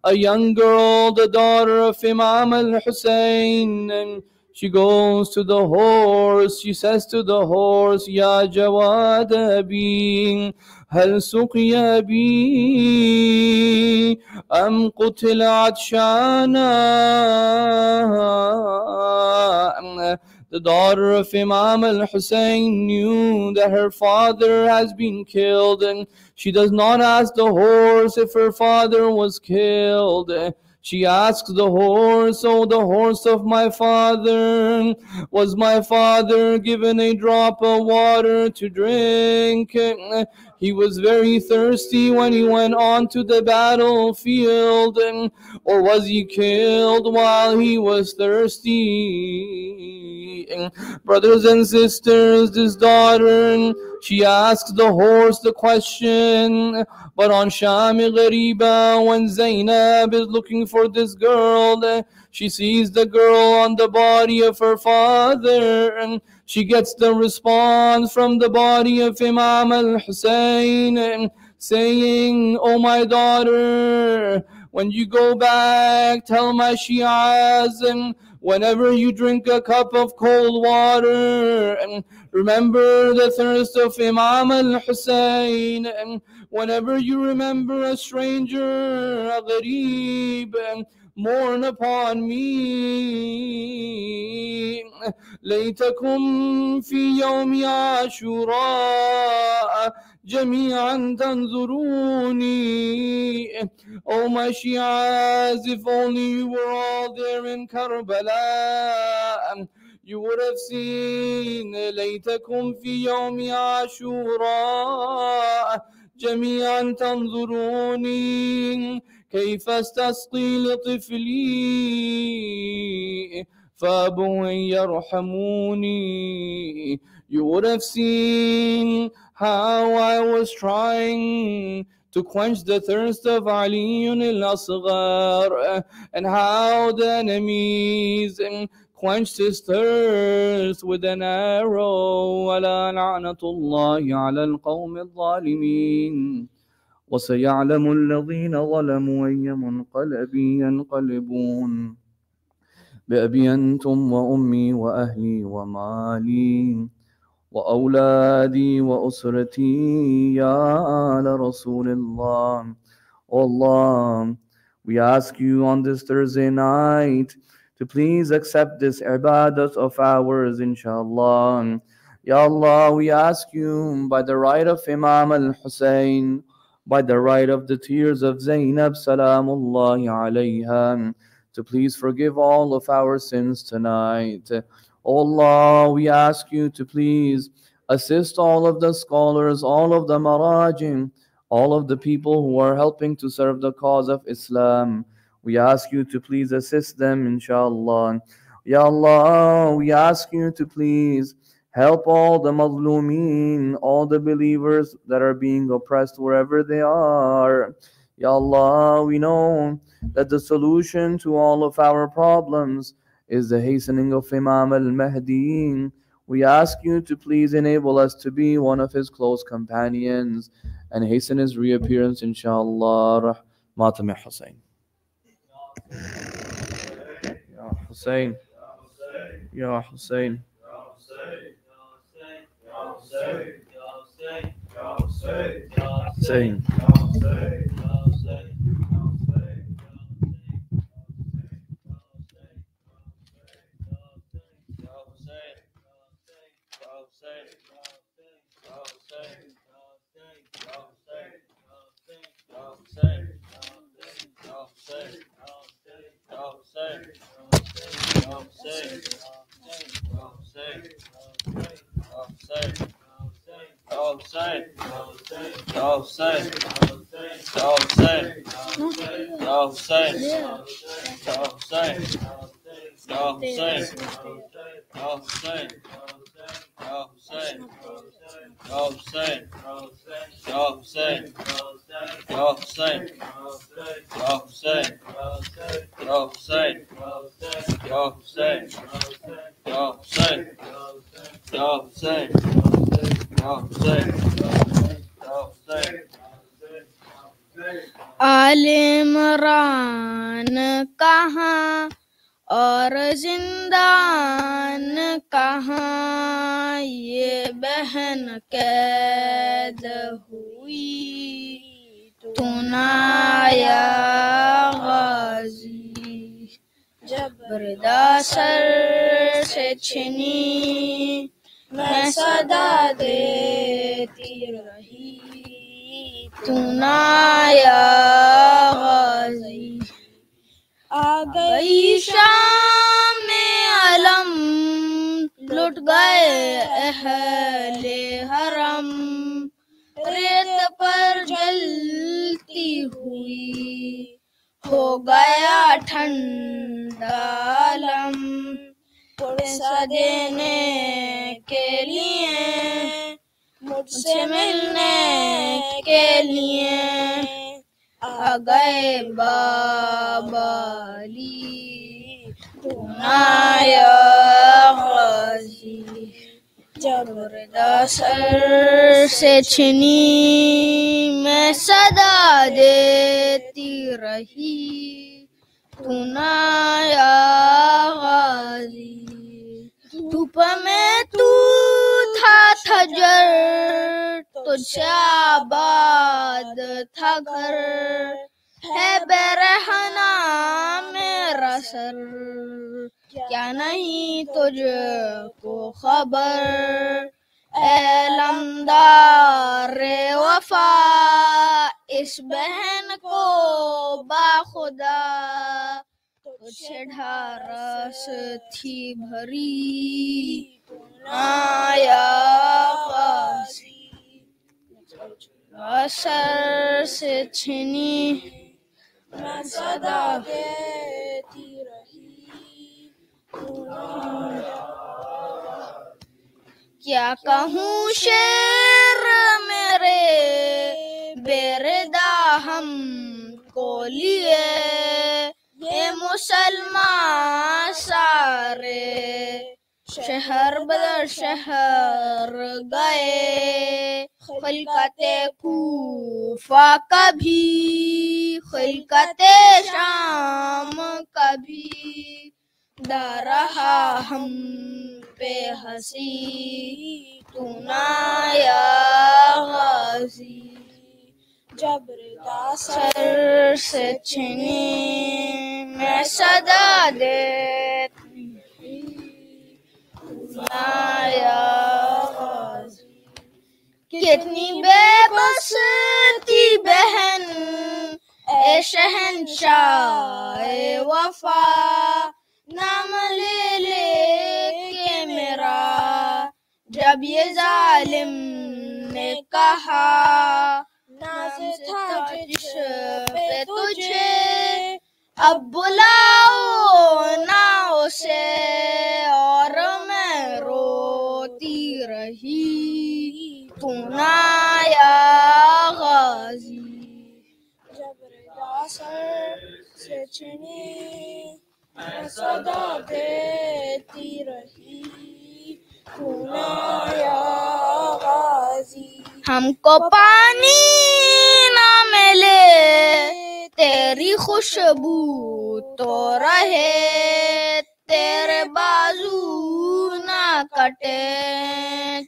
A young girl, the daughter of Imam al-Hussein, she goes to the horse. She says to the horse, Ya Jawad Abi, هل سقي بي أم قتل عطشانا. The daughter of Imam al-Hussein knew that her father has been killed, and she does not ask the horse if her father was killed. She asks the horse, "Oh, the horse of my father, was my father given a drop of water to drink? He was very thirsty when he went on to the battlefield, or was he killed while he was thirsty?" Brothers and sisters, this daughter, she asks the horse the question. But on Shami Ghariba, when Zainab is looking for this girl, she sees the girl on the body of her father, and she gets the response from the body of Imam al-Hussein, saying, "Oh my daughter, when you go back, tell my Shias, and whenever you drink a cup of cold water, and remember the thirst of Imam al-Hussein, and whenever you remember a stranger, a ghareeb, mourn upon me. ليتكم في يوم عاشوراء جميعا تنظروني." Oh my Shias, if only you were all there in Karbala, you would have seen ليتكم في يوم عاشوراء جميعا تنظروني كيف استسقي لطفلي فأبوا أن يرحموني. You would have seen how I was trying to quench the thirst of Ali al-Asghar, and how the enemies quenched his thirst with an arrow. وَلَا لَعْنَةُ اللَّهِ عَلَى الْقَوْمِ الظَّالِمِينَ وَسَيَعْلَمُ الَّذِينَ ظَلَمُوا أَيَّ مُنْقَلَبٍ يَنْقَلِبُونَ بأبي أنتم وأمي وأهلي ومالي وأولادي وأسرتي يا آل رسول الله. O Allah, we ask you on this Thursday night to please accept this ibadat of ours, inshallah. Ya Allah, we ask you by the right of Imam al-Hussein, by the right of the tears of Zainab salamullahi alayha, to please forgive all of our sins tonight. O Allah, we ask you to please assist all of the scholars, all of the marajim, all of the people who are helping to serve the cause of Islam. We ask you to please assist them, inshallah. Ya Allah, we ask you to please help all the mazlumeen, all the believers that are being oppressed wherever they are. Ya Allah, we know that the solution to all of our problems is the hastening of Imam al-Mahdi. We ask you to please enable us to be one of his close companions and hasten his reappearance, inshallah. Matam Hussein. Ya Hussein. Ya Hussein. Hussein. आल इमरान कहाँ और जिंदान कहाँ ये बहन कैद हुई, तू ना आया गाजी। जबरदा सर से छिनी मैं सदा देती रही, तू ना आया गाजी। आ गई शाम में अलम, लुट गए अहले हरम, रेत पर जलती हुई हो गया ठंडा आलम। पुरसा देने के लिए मुझसे मिलने के लिए आ गए बाबाली, तू ना आया गाजी। जबरदा सर से छिनी मैं सदा देती रही, तू ना आया गाजी। धूप में तू था थजर, तुझसे आबाद था घर, है बेरहना मेरा सर, क्या नहीं तुझको खबर। ऐ लमदार वफा इस बहन को बाखुदा, तुझसे ढारस थी भरी, तू ना आया गाजी। असर से छिनी मैं सदा देती रही, तू ना आया। क्या कहूँ शेर मेरे बेरदा हम को लिए, ये मुसलमान सारे शहर बदर शहर गए। खिलकते कूफा कभी, खिलकते शाम कभी, दा रहा हम पे हंसी, तू ना आया गाजी। जबरदा सर से छिनी मैं सदा देती, तू ना आया गाजी। कितनी बेबस थी बहन ए शहंशाह वफा, नाम ले ले के मेरा जब ये जालिम ने कहा। नाज था जिस पे तुझे अब बुलाओ ना उसे, और मैं रोती रही, तू ना आया गाजी। जबरदा सर से छिनी मैं सदा देती रही, तू ना आया गाजी। हमको पानी ना मिले तेरी खुशबू तो रहे, तेरे बाजू ना कटे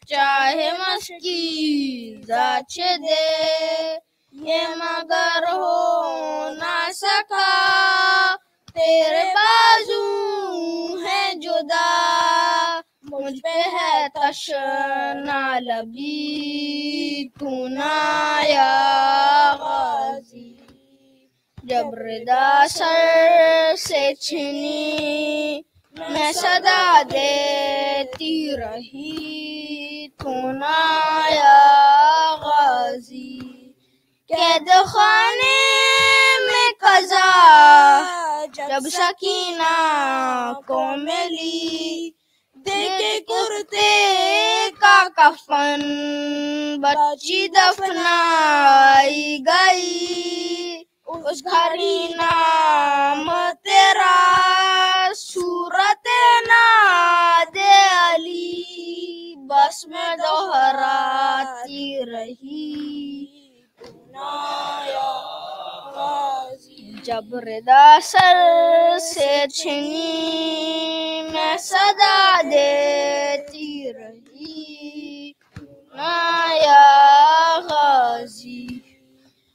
चाहे मस्की जाच दे, ये मगर हो ना सका तेरे बाजू है जुदा, मुझ पे है तशना लबी, तू ना आया गाजी। जबरदा सर से छिनी मैं सदा देती रही, तू ना आया गाजी। कैद खाने में कज़ा जब सकीना को मिली, देखे कुर्ते का कफन बच्ची दफनाई गई। उस घड़ी नाम तेरा सूरत नादे अली बस में दोहराती रही, तू ना आया गाजी। जब रिदा सर से छिनी मैं सदा देती रही ना या गाजी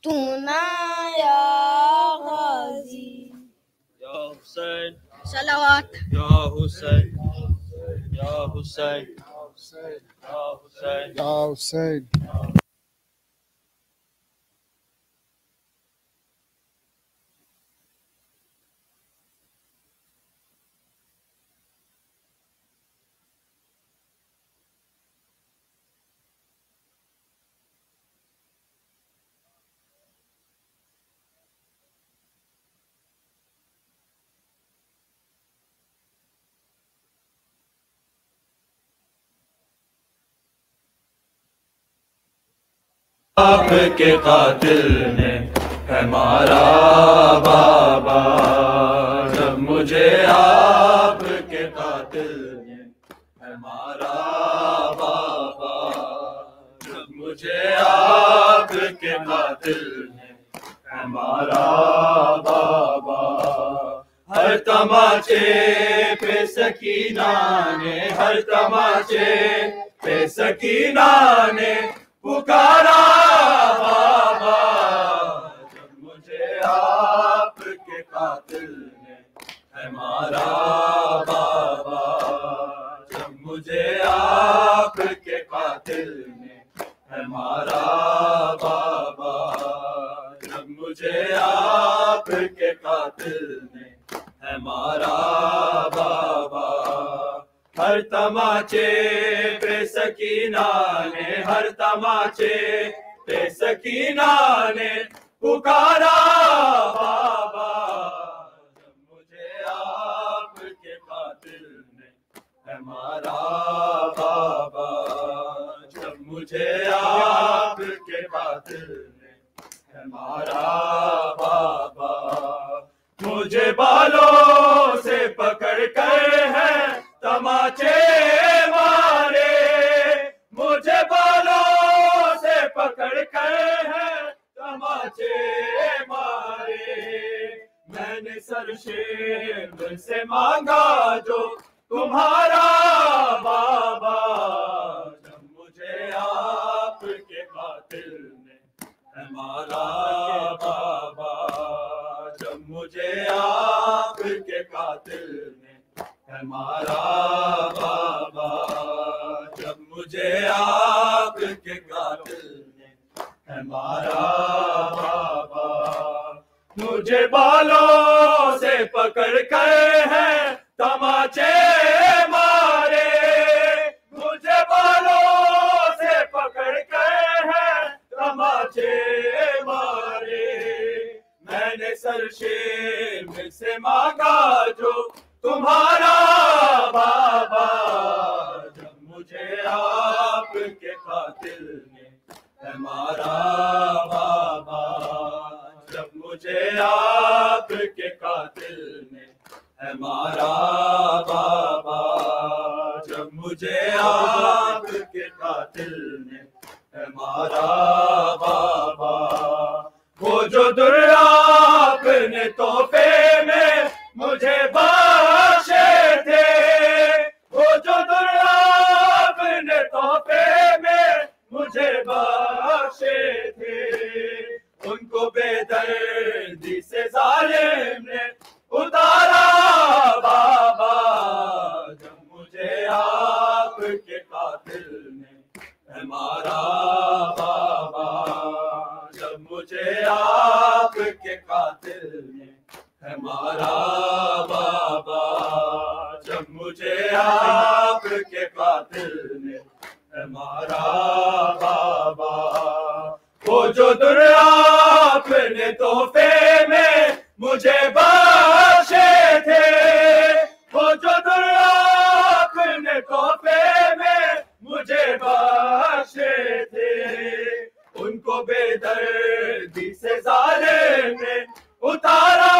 तू ना या गाजी या हुसैन सलावत या हुसैन या हुसैन या हुसैन Ya Hussein. आपके कातिल ने है मारा बाबा, जब मुझे आपके कातिल ने है मारा बाबा, जब मुझे आपके कातिल ने है मारा बाबा। हर तमाचे पे सकीना ने, हर तमाचे पे सकीना ने पुकारा बाबा, जब मुझे आपके कातिल ने है मारा बाबा, जब मुझे आपके कातिल ने है मारा बाबा, जब मुझे आपके कातिल ने है मारा बाबा। हर तमाचे पे सकीना ने, हर तमाचे पे सकीना ने पुकारा बाबा, जब मुझे आपके कातिल ने है मारा बाबा, जब मुझे आपके कातिल ने है मारा बाबा। मुझे बालों से पकड़ कर है तमाचे मारे, मुझे बालों से पकड़ कर है तमाचे मारे। मैंने सरशेर से मांगा जो तुम्हारा बाबा, जब मुझे आपके कातिल ने है मारा बाबा, जब मुझे आपके कातिल ने है मारा बाबा, जब मुझे आपके कातिल ने है मारा बाबा। मुझे बालों से पकड़ कर है तमाचे मारे, मुझे बालों से पकड़ कर है तमाचे मारे। मैंने सरशेर से मांगा जो तुम्हारा बाबा, जब मुझे आपके कातिल ने है मारा बाबा, जब मुझे आपके कातिल ने है मारा बाबा, जब मुझे आपके कातिल ने है मारा बाबा। वो जो दुर्रा आपने तोहफे में मुझे बख्शे थे, वो जो दुर्रा आपने तोहफे में मुझे बख्शे थे, उनको बेदर्दी से जालिम ने उतारा बाबा, जब मुझे आपके कातिल ने है मारा बाबा, जब मुझे आपके कातिल ने है मारा बाबा, जब मुझे आपके कातिल ने है मारा बाबा। वो जो दुर्रा आपने तोहफे में मुझे बख्शे थे, वो जो दुर्रा आपने तोहफे में मुझे बख्शे थे, उनको बेदर्दी से जालिम ने उतारा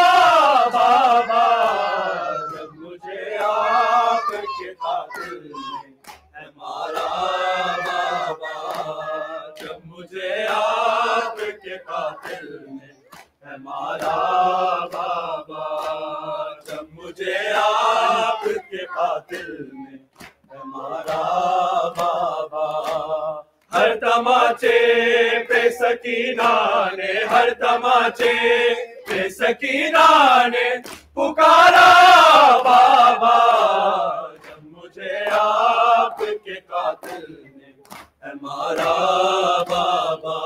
बाबा, जब मुझे आपके कातिल ने है मारा बाबा, जब मुझे आपके कातिल ने है मारा कातिल ने हमारा बाबा। हर तमाचे पे सकीना ने, हर तमाचे पे सकीना ने पुकारा बाबा। जब मुझे आपके कातिल ने हमारा बाबा,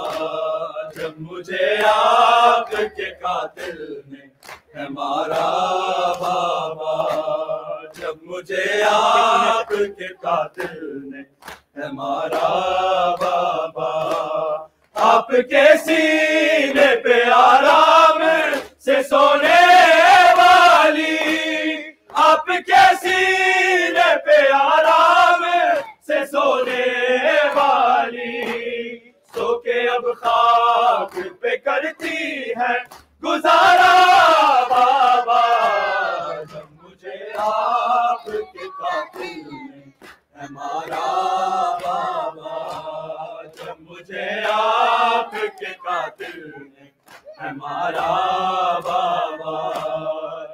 जब मुझे आपके कातिल ने हमारा बाबा, जब मुझे आपके कातिल ने हमारा बाबा। आपके सीने पे आराम से सोने वाली, आपके सीने पे आराम से सोने वाली, सो के अब खाक पे करती है गुजारा बाबा। जब मुझे आपके कातिल ने हमारा बाबा, जब मुझे आपके कातिल ने हमारा बाबा,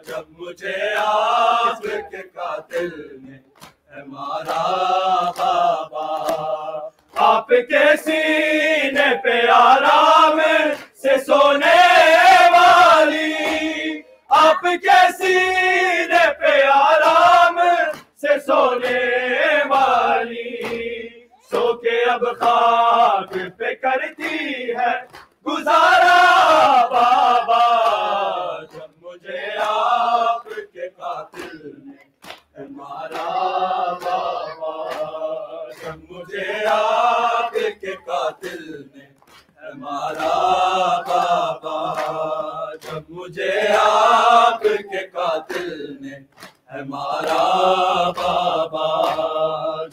जब मुझे आपके कातिल ने हमारा बाबा। आपके सीने पे आराम से सोने वाली, आपके सीने पे आराम से सोने वाली, सो के अब खाक पे करती है गुजारा बाबा। जब मुझे आपके कातिल ने हमारा बाबा, जब मुझे आपके कातिल ने हमारा बाबा, जब मुझे आपके कातिल ने हमारा बाबा,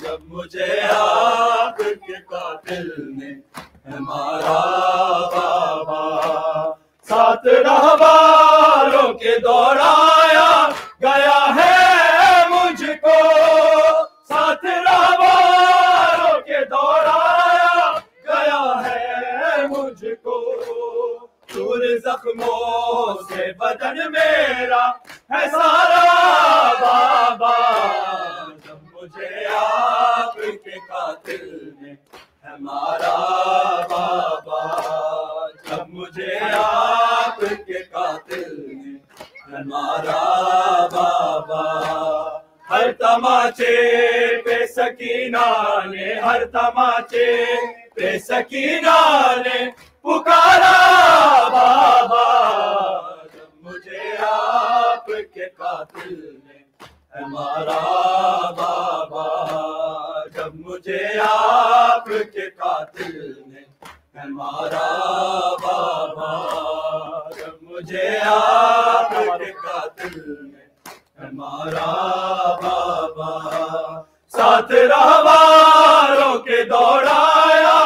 जब मुझे आपके कातिल ने हमारा बाबा। साथ रहबारों के दौड़ाया गया है मुझको, साथ रहबारों के दौड़ाया गया है मुझको। चूर जख्मों से बदन मेरा है सारा बाबा। जब मुझे आपके कातिल ने हमारा बाबा, जब मुझे आपके कातिल ने हमारा बाबा। हर तमाचे पे सकीना ने, हर तमाचे पे सकीना ने पुकारा बाबा। जब मुझे आपके कातिल ने हमारा बाबा, जब मुझे आपके कातिल ने हमारा बाबा, जब मुझे आपके कातिल ने हमारा बाबा। साथ रहबारों के दौड़ाया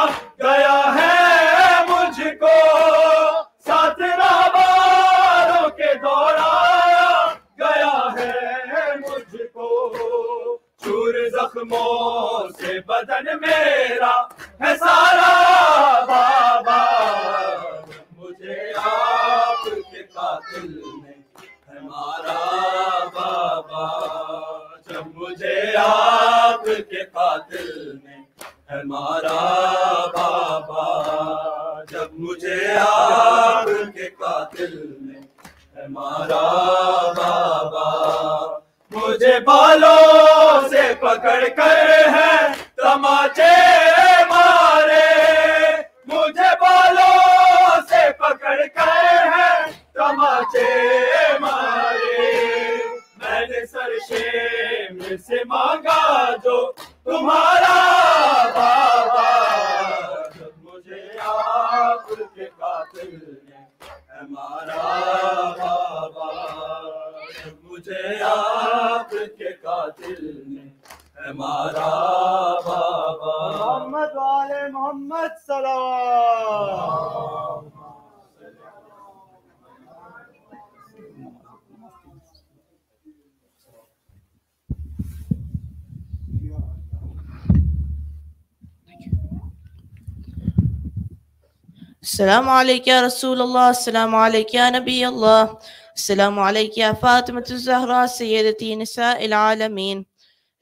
गया है मुझको, साथ रहबारों के दौड़ाया गया है मुझको। चूर जख्मों से बदन मेरा है सारा बाबा। मुझे आपके कातिल ने हमारा बाबा, जब मुझे आपके कातिल ने हमारा बाबा, जब मुझे आपके कातिल ने हमारा बाबा। मुझे बालों से पकड़ कर है तमाचे मारे, मुझे बालों से पकड़ कर है तमाचे मारे। मैंने सरशेम से मांगा जो तुम्हारा बाबा। जब मुझे आपके कातिल ने हमारा बाबा, जब मुझे आपके कातिल ने हमारा बाबा। मोहम्मद वाले मोहम्मद सलाम। अस्सलामु अलैका या रसूल अल्लाह, अस्सलामु अलैका या नबी अल्लाह, अस्सलामु अलैका या फातिमा ज़हरा सय्यदती निसाइल आलमीन,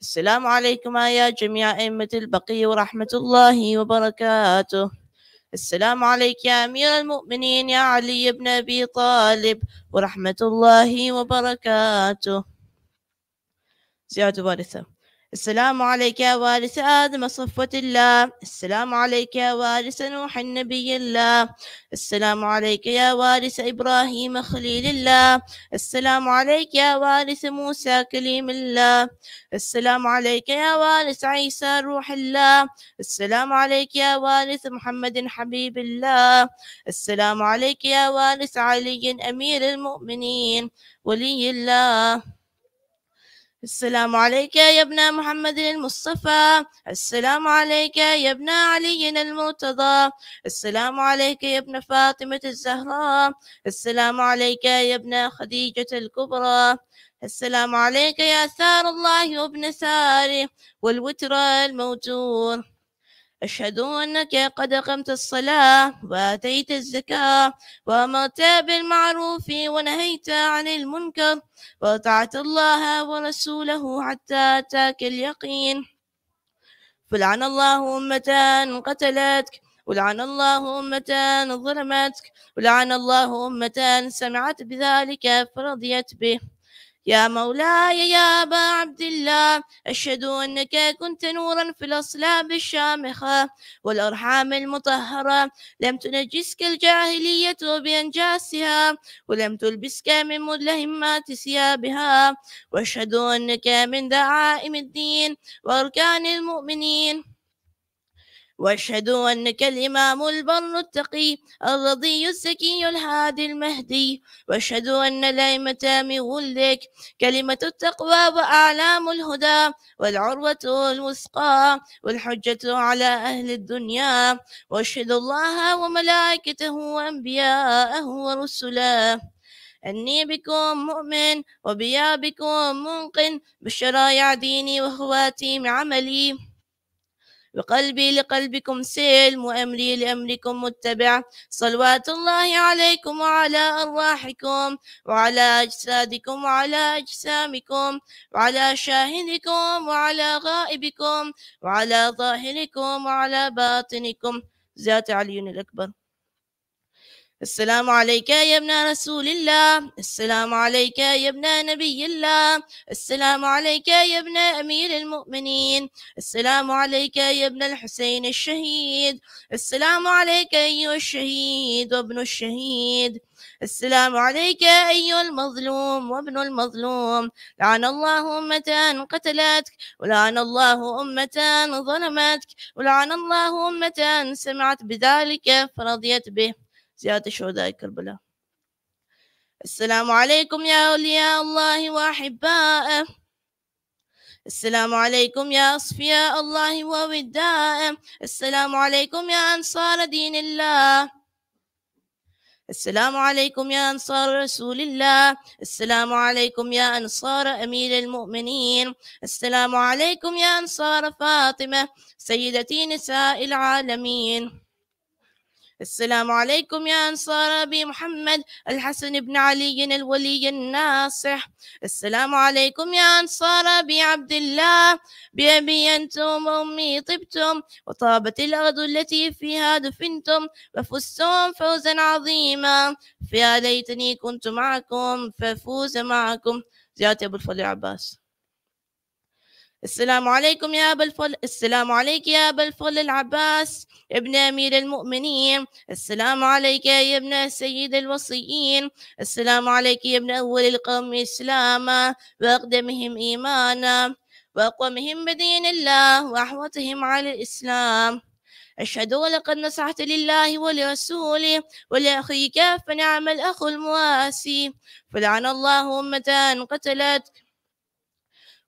السلام عليكم يا جميع أئمة البقية ورحمة الله وبركاته. السلام عليك يا أمير المؤمنين يا علي بن أبي طالب ورحمة الله وبركاته. زيادة وارثة. السلام عليك يا وارث آدم صفوة الله. السلام عليك يا وارث نوح النبي الله. السلام عليك يا وارث إبراهيم خليل الله. السلام عليك يا وارث موسى كليم الله. السلام عليك يا وارث عيسى روح الله. السلام عليك يا وارث محمد حبيب الله. السلام عليك يا وارث علي أمير المؤمنين ولي الله. السلام عليك يا ابن محمد المصطفى. السلام عليك يا ابن علي المرتضى. السلام عليك يا ابن فاطمة الزهراء. السلام عليك يا ابن خديجة الكبرى. السلام عليك يا ثار الله وابن ثاره والوتر الموتور. أشهد أنك قد أقمت الصلاة وآتيت الزكاة وأمرت بالمعروف ونهيت عن المنكر وأطعت الله ورسوله حتى أتاك اليقين. فلعن الله أمة قتلتك ولعن الله أمة ظلمتك ولعن الله أمة سمعت بذلك فرضيت به. يا مولاي يا أبا عبد الله أشهد أنك كنت نورا في الأصلاب الشامخة والأرحام المطهرة، لم تنجسك الجاهلية بأنجاسها ولم تلبسك من ملهمات ثيابها، وأشهد أنك من دعائم الدين وأركان المؤمنين، وأشهد أنك الإمام البر التقي الرضي الزكي الهادي المهدي، وأشهد أن الأئمة من ولدك كلمة التقوى وأعلام الهدى والعروة الوثقى والحجة على أهل الدنيا، وأشهد الله وملائكته وأنبياءه ورسله أني بكم مؤمن وبيا بكم منقن بشرايع ديني وخواتيم عملي، وقلبي لقلبكم سلم وأمري لأمركم متبع. صلوات الله عليكم وعلى أرواحكم وعلى أجسادكم وعلى أجسامكم وعلى شاهدكم وعلى غائبكم وعلى ظاهركم وعلى باطنكم. زيادة علي الأكبر. السلام عليك يا ابن رسول الله. السلام عليك يا ابن نبي الله. السلام عليك يا ابن أمير المؤمنين. السلام عليك يا ابن الحسين الشهيد. السلام عليك أيها الشهيد وابن الشهيد. السلام عليك أيها المظلوم وابن المظلوم. لعن الله أمة قتلتك ولعن الله أمة ظلمتك ولعن الله أمة سمعت بذلك فرضيت به. زيادة شهداء كربلاء. السلام عليكم يا أولياء الله وأحبائه. السلام عليكم يا أصفياء الله وودائه. السلام عليكم يا أنصار دين الله. السلام عليكم يا أنصار رسول الله. السلام عليكم يا أنصار أمير المؤمنين. السلام عليكم يا أنصار فاطمة سيدتي نساء العالمين. السلام عليكم يا أنصار أبي محمد الحسن بن علي الولي الناصح. السلام عليكم يا أنصار أبي عبد الله بأبي أنتم وأمي طبتم وطابت الأرض التي فيها دفنتم وفزتم فوزا عظيما، فيا ليتني كنت معكم فأفوز معكم. زيادة أبو الفضل عباس. السلام عليكم يا أبا الفضل. السلام عليك يا أبا الفضل العباس ابن أمير المؤمنين. السلام عليك يا ابن سيد الوصيين. السلام عليك يا ابن أول القوم إسلاما وأقدمهم إيمانا وأقومهم بدين الله وأحوطهم على الإسلام. أشهد ولقد نصحت لله ولرسوله ولأخيك فنعم الأخ المواسي. فلعن الله أمة قتلتك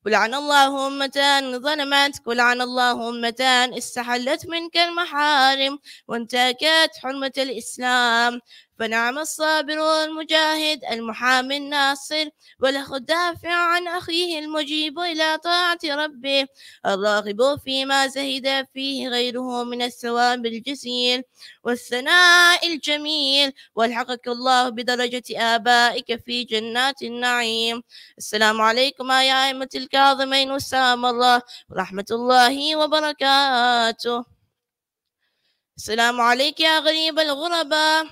ولعن الله أمة ظلمتك ولعن الله أمة استحلت منك المحارم وانتهكت حرمة الإسلام. فنعم الصابر والمجاهد المحامي الناصر والأخ الدافع عن أخيه المجيب إلى طاعة ربه الراغب فيما زهد فيه غيره من الثواب الجزيل والثناء الجميل والحقك الله بدرجة آبائك في جنات النعيم. السلام عليكم يا أئمة الكاظمين والسلام الله ورحمة الله وبركاته. السلام عليك يا غريب الغرباء.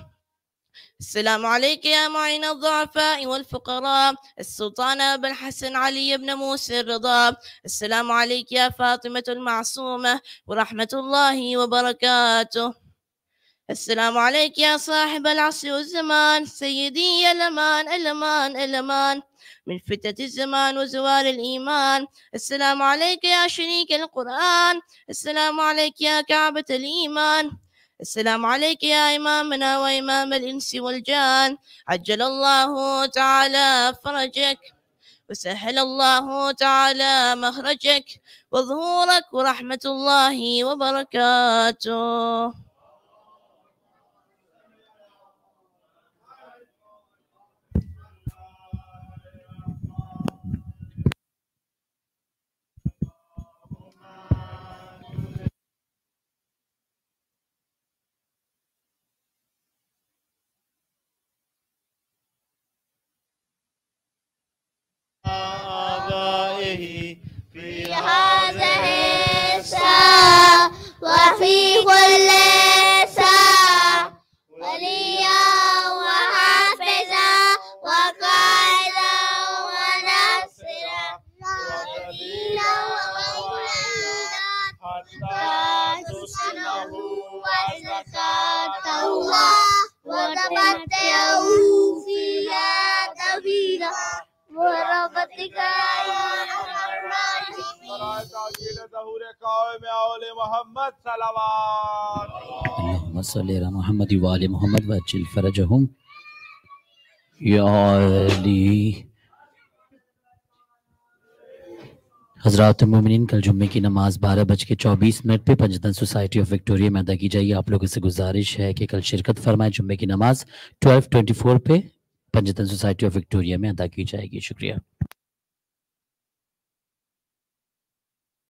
السلام عليك يا معين الضعفاء والفقراء السلطان أبا الحسن علي بن موسى الرضا. السلام عليك يا فاطمة المعصومة ورحمة الله وبركاته. السلام عليك يا صاحب العصر والزمان سيدي يا الأمان الأمان الأمان من فتنة الزمان وزوال الإيمان. السلام عليك يا شريك القرآن. السلام عليك يا كعبة الإيمان. السلام عليك يا إمامنا وإمام الإنس والجان. عجل الله تعالى فرجك وسهل الله تعالى مخرجك وظهورك ورحمة الله وبركاته. آبائه في هذه الساعة وفي كل ساعة وليا وحافظا وقائدا وناصرا ودينا ومولانا حتى تسكنه وزكاته وتمتعه فيها طويلا ورحمتك يا ارحم الراحمين. محمد صلوات اللهم صل على محمد وآل محمد وعجل فرجهم या अली। हज़रात मोमिनीन, कल जुम्मे की नमाज 12:24 पे पंजतन सोसाइटी ऑफ विक्टोरिया में अदा की जाएगी। आप लोगों से गुजारिश है कि कल शिरकत फरमाएं। जुम्मे की नमाज 12:24 पे पंजतन सोसाइटी ऑफ विक्टोरिया में अदा की जाएगी। शुक्रिया।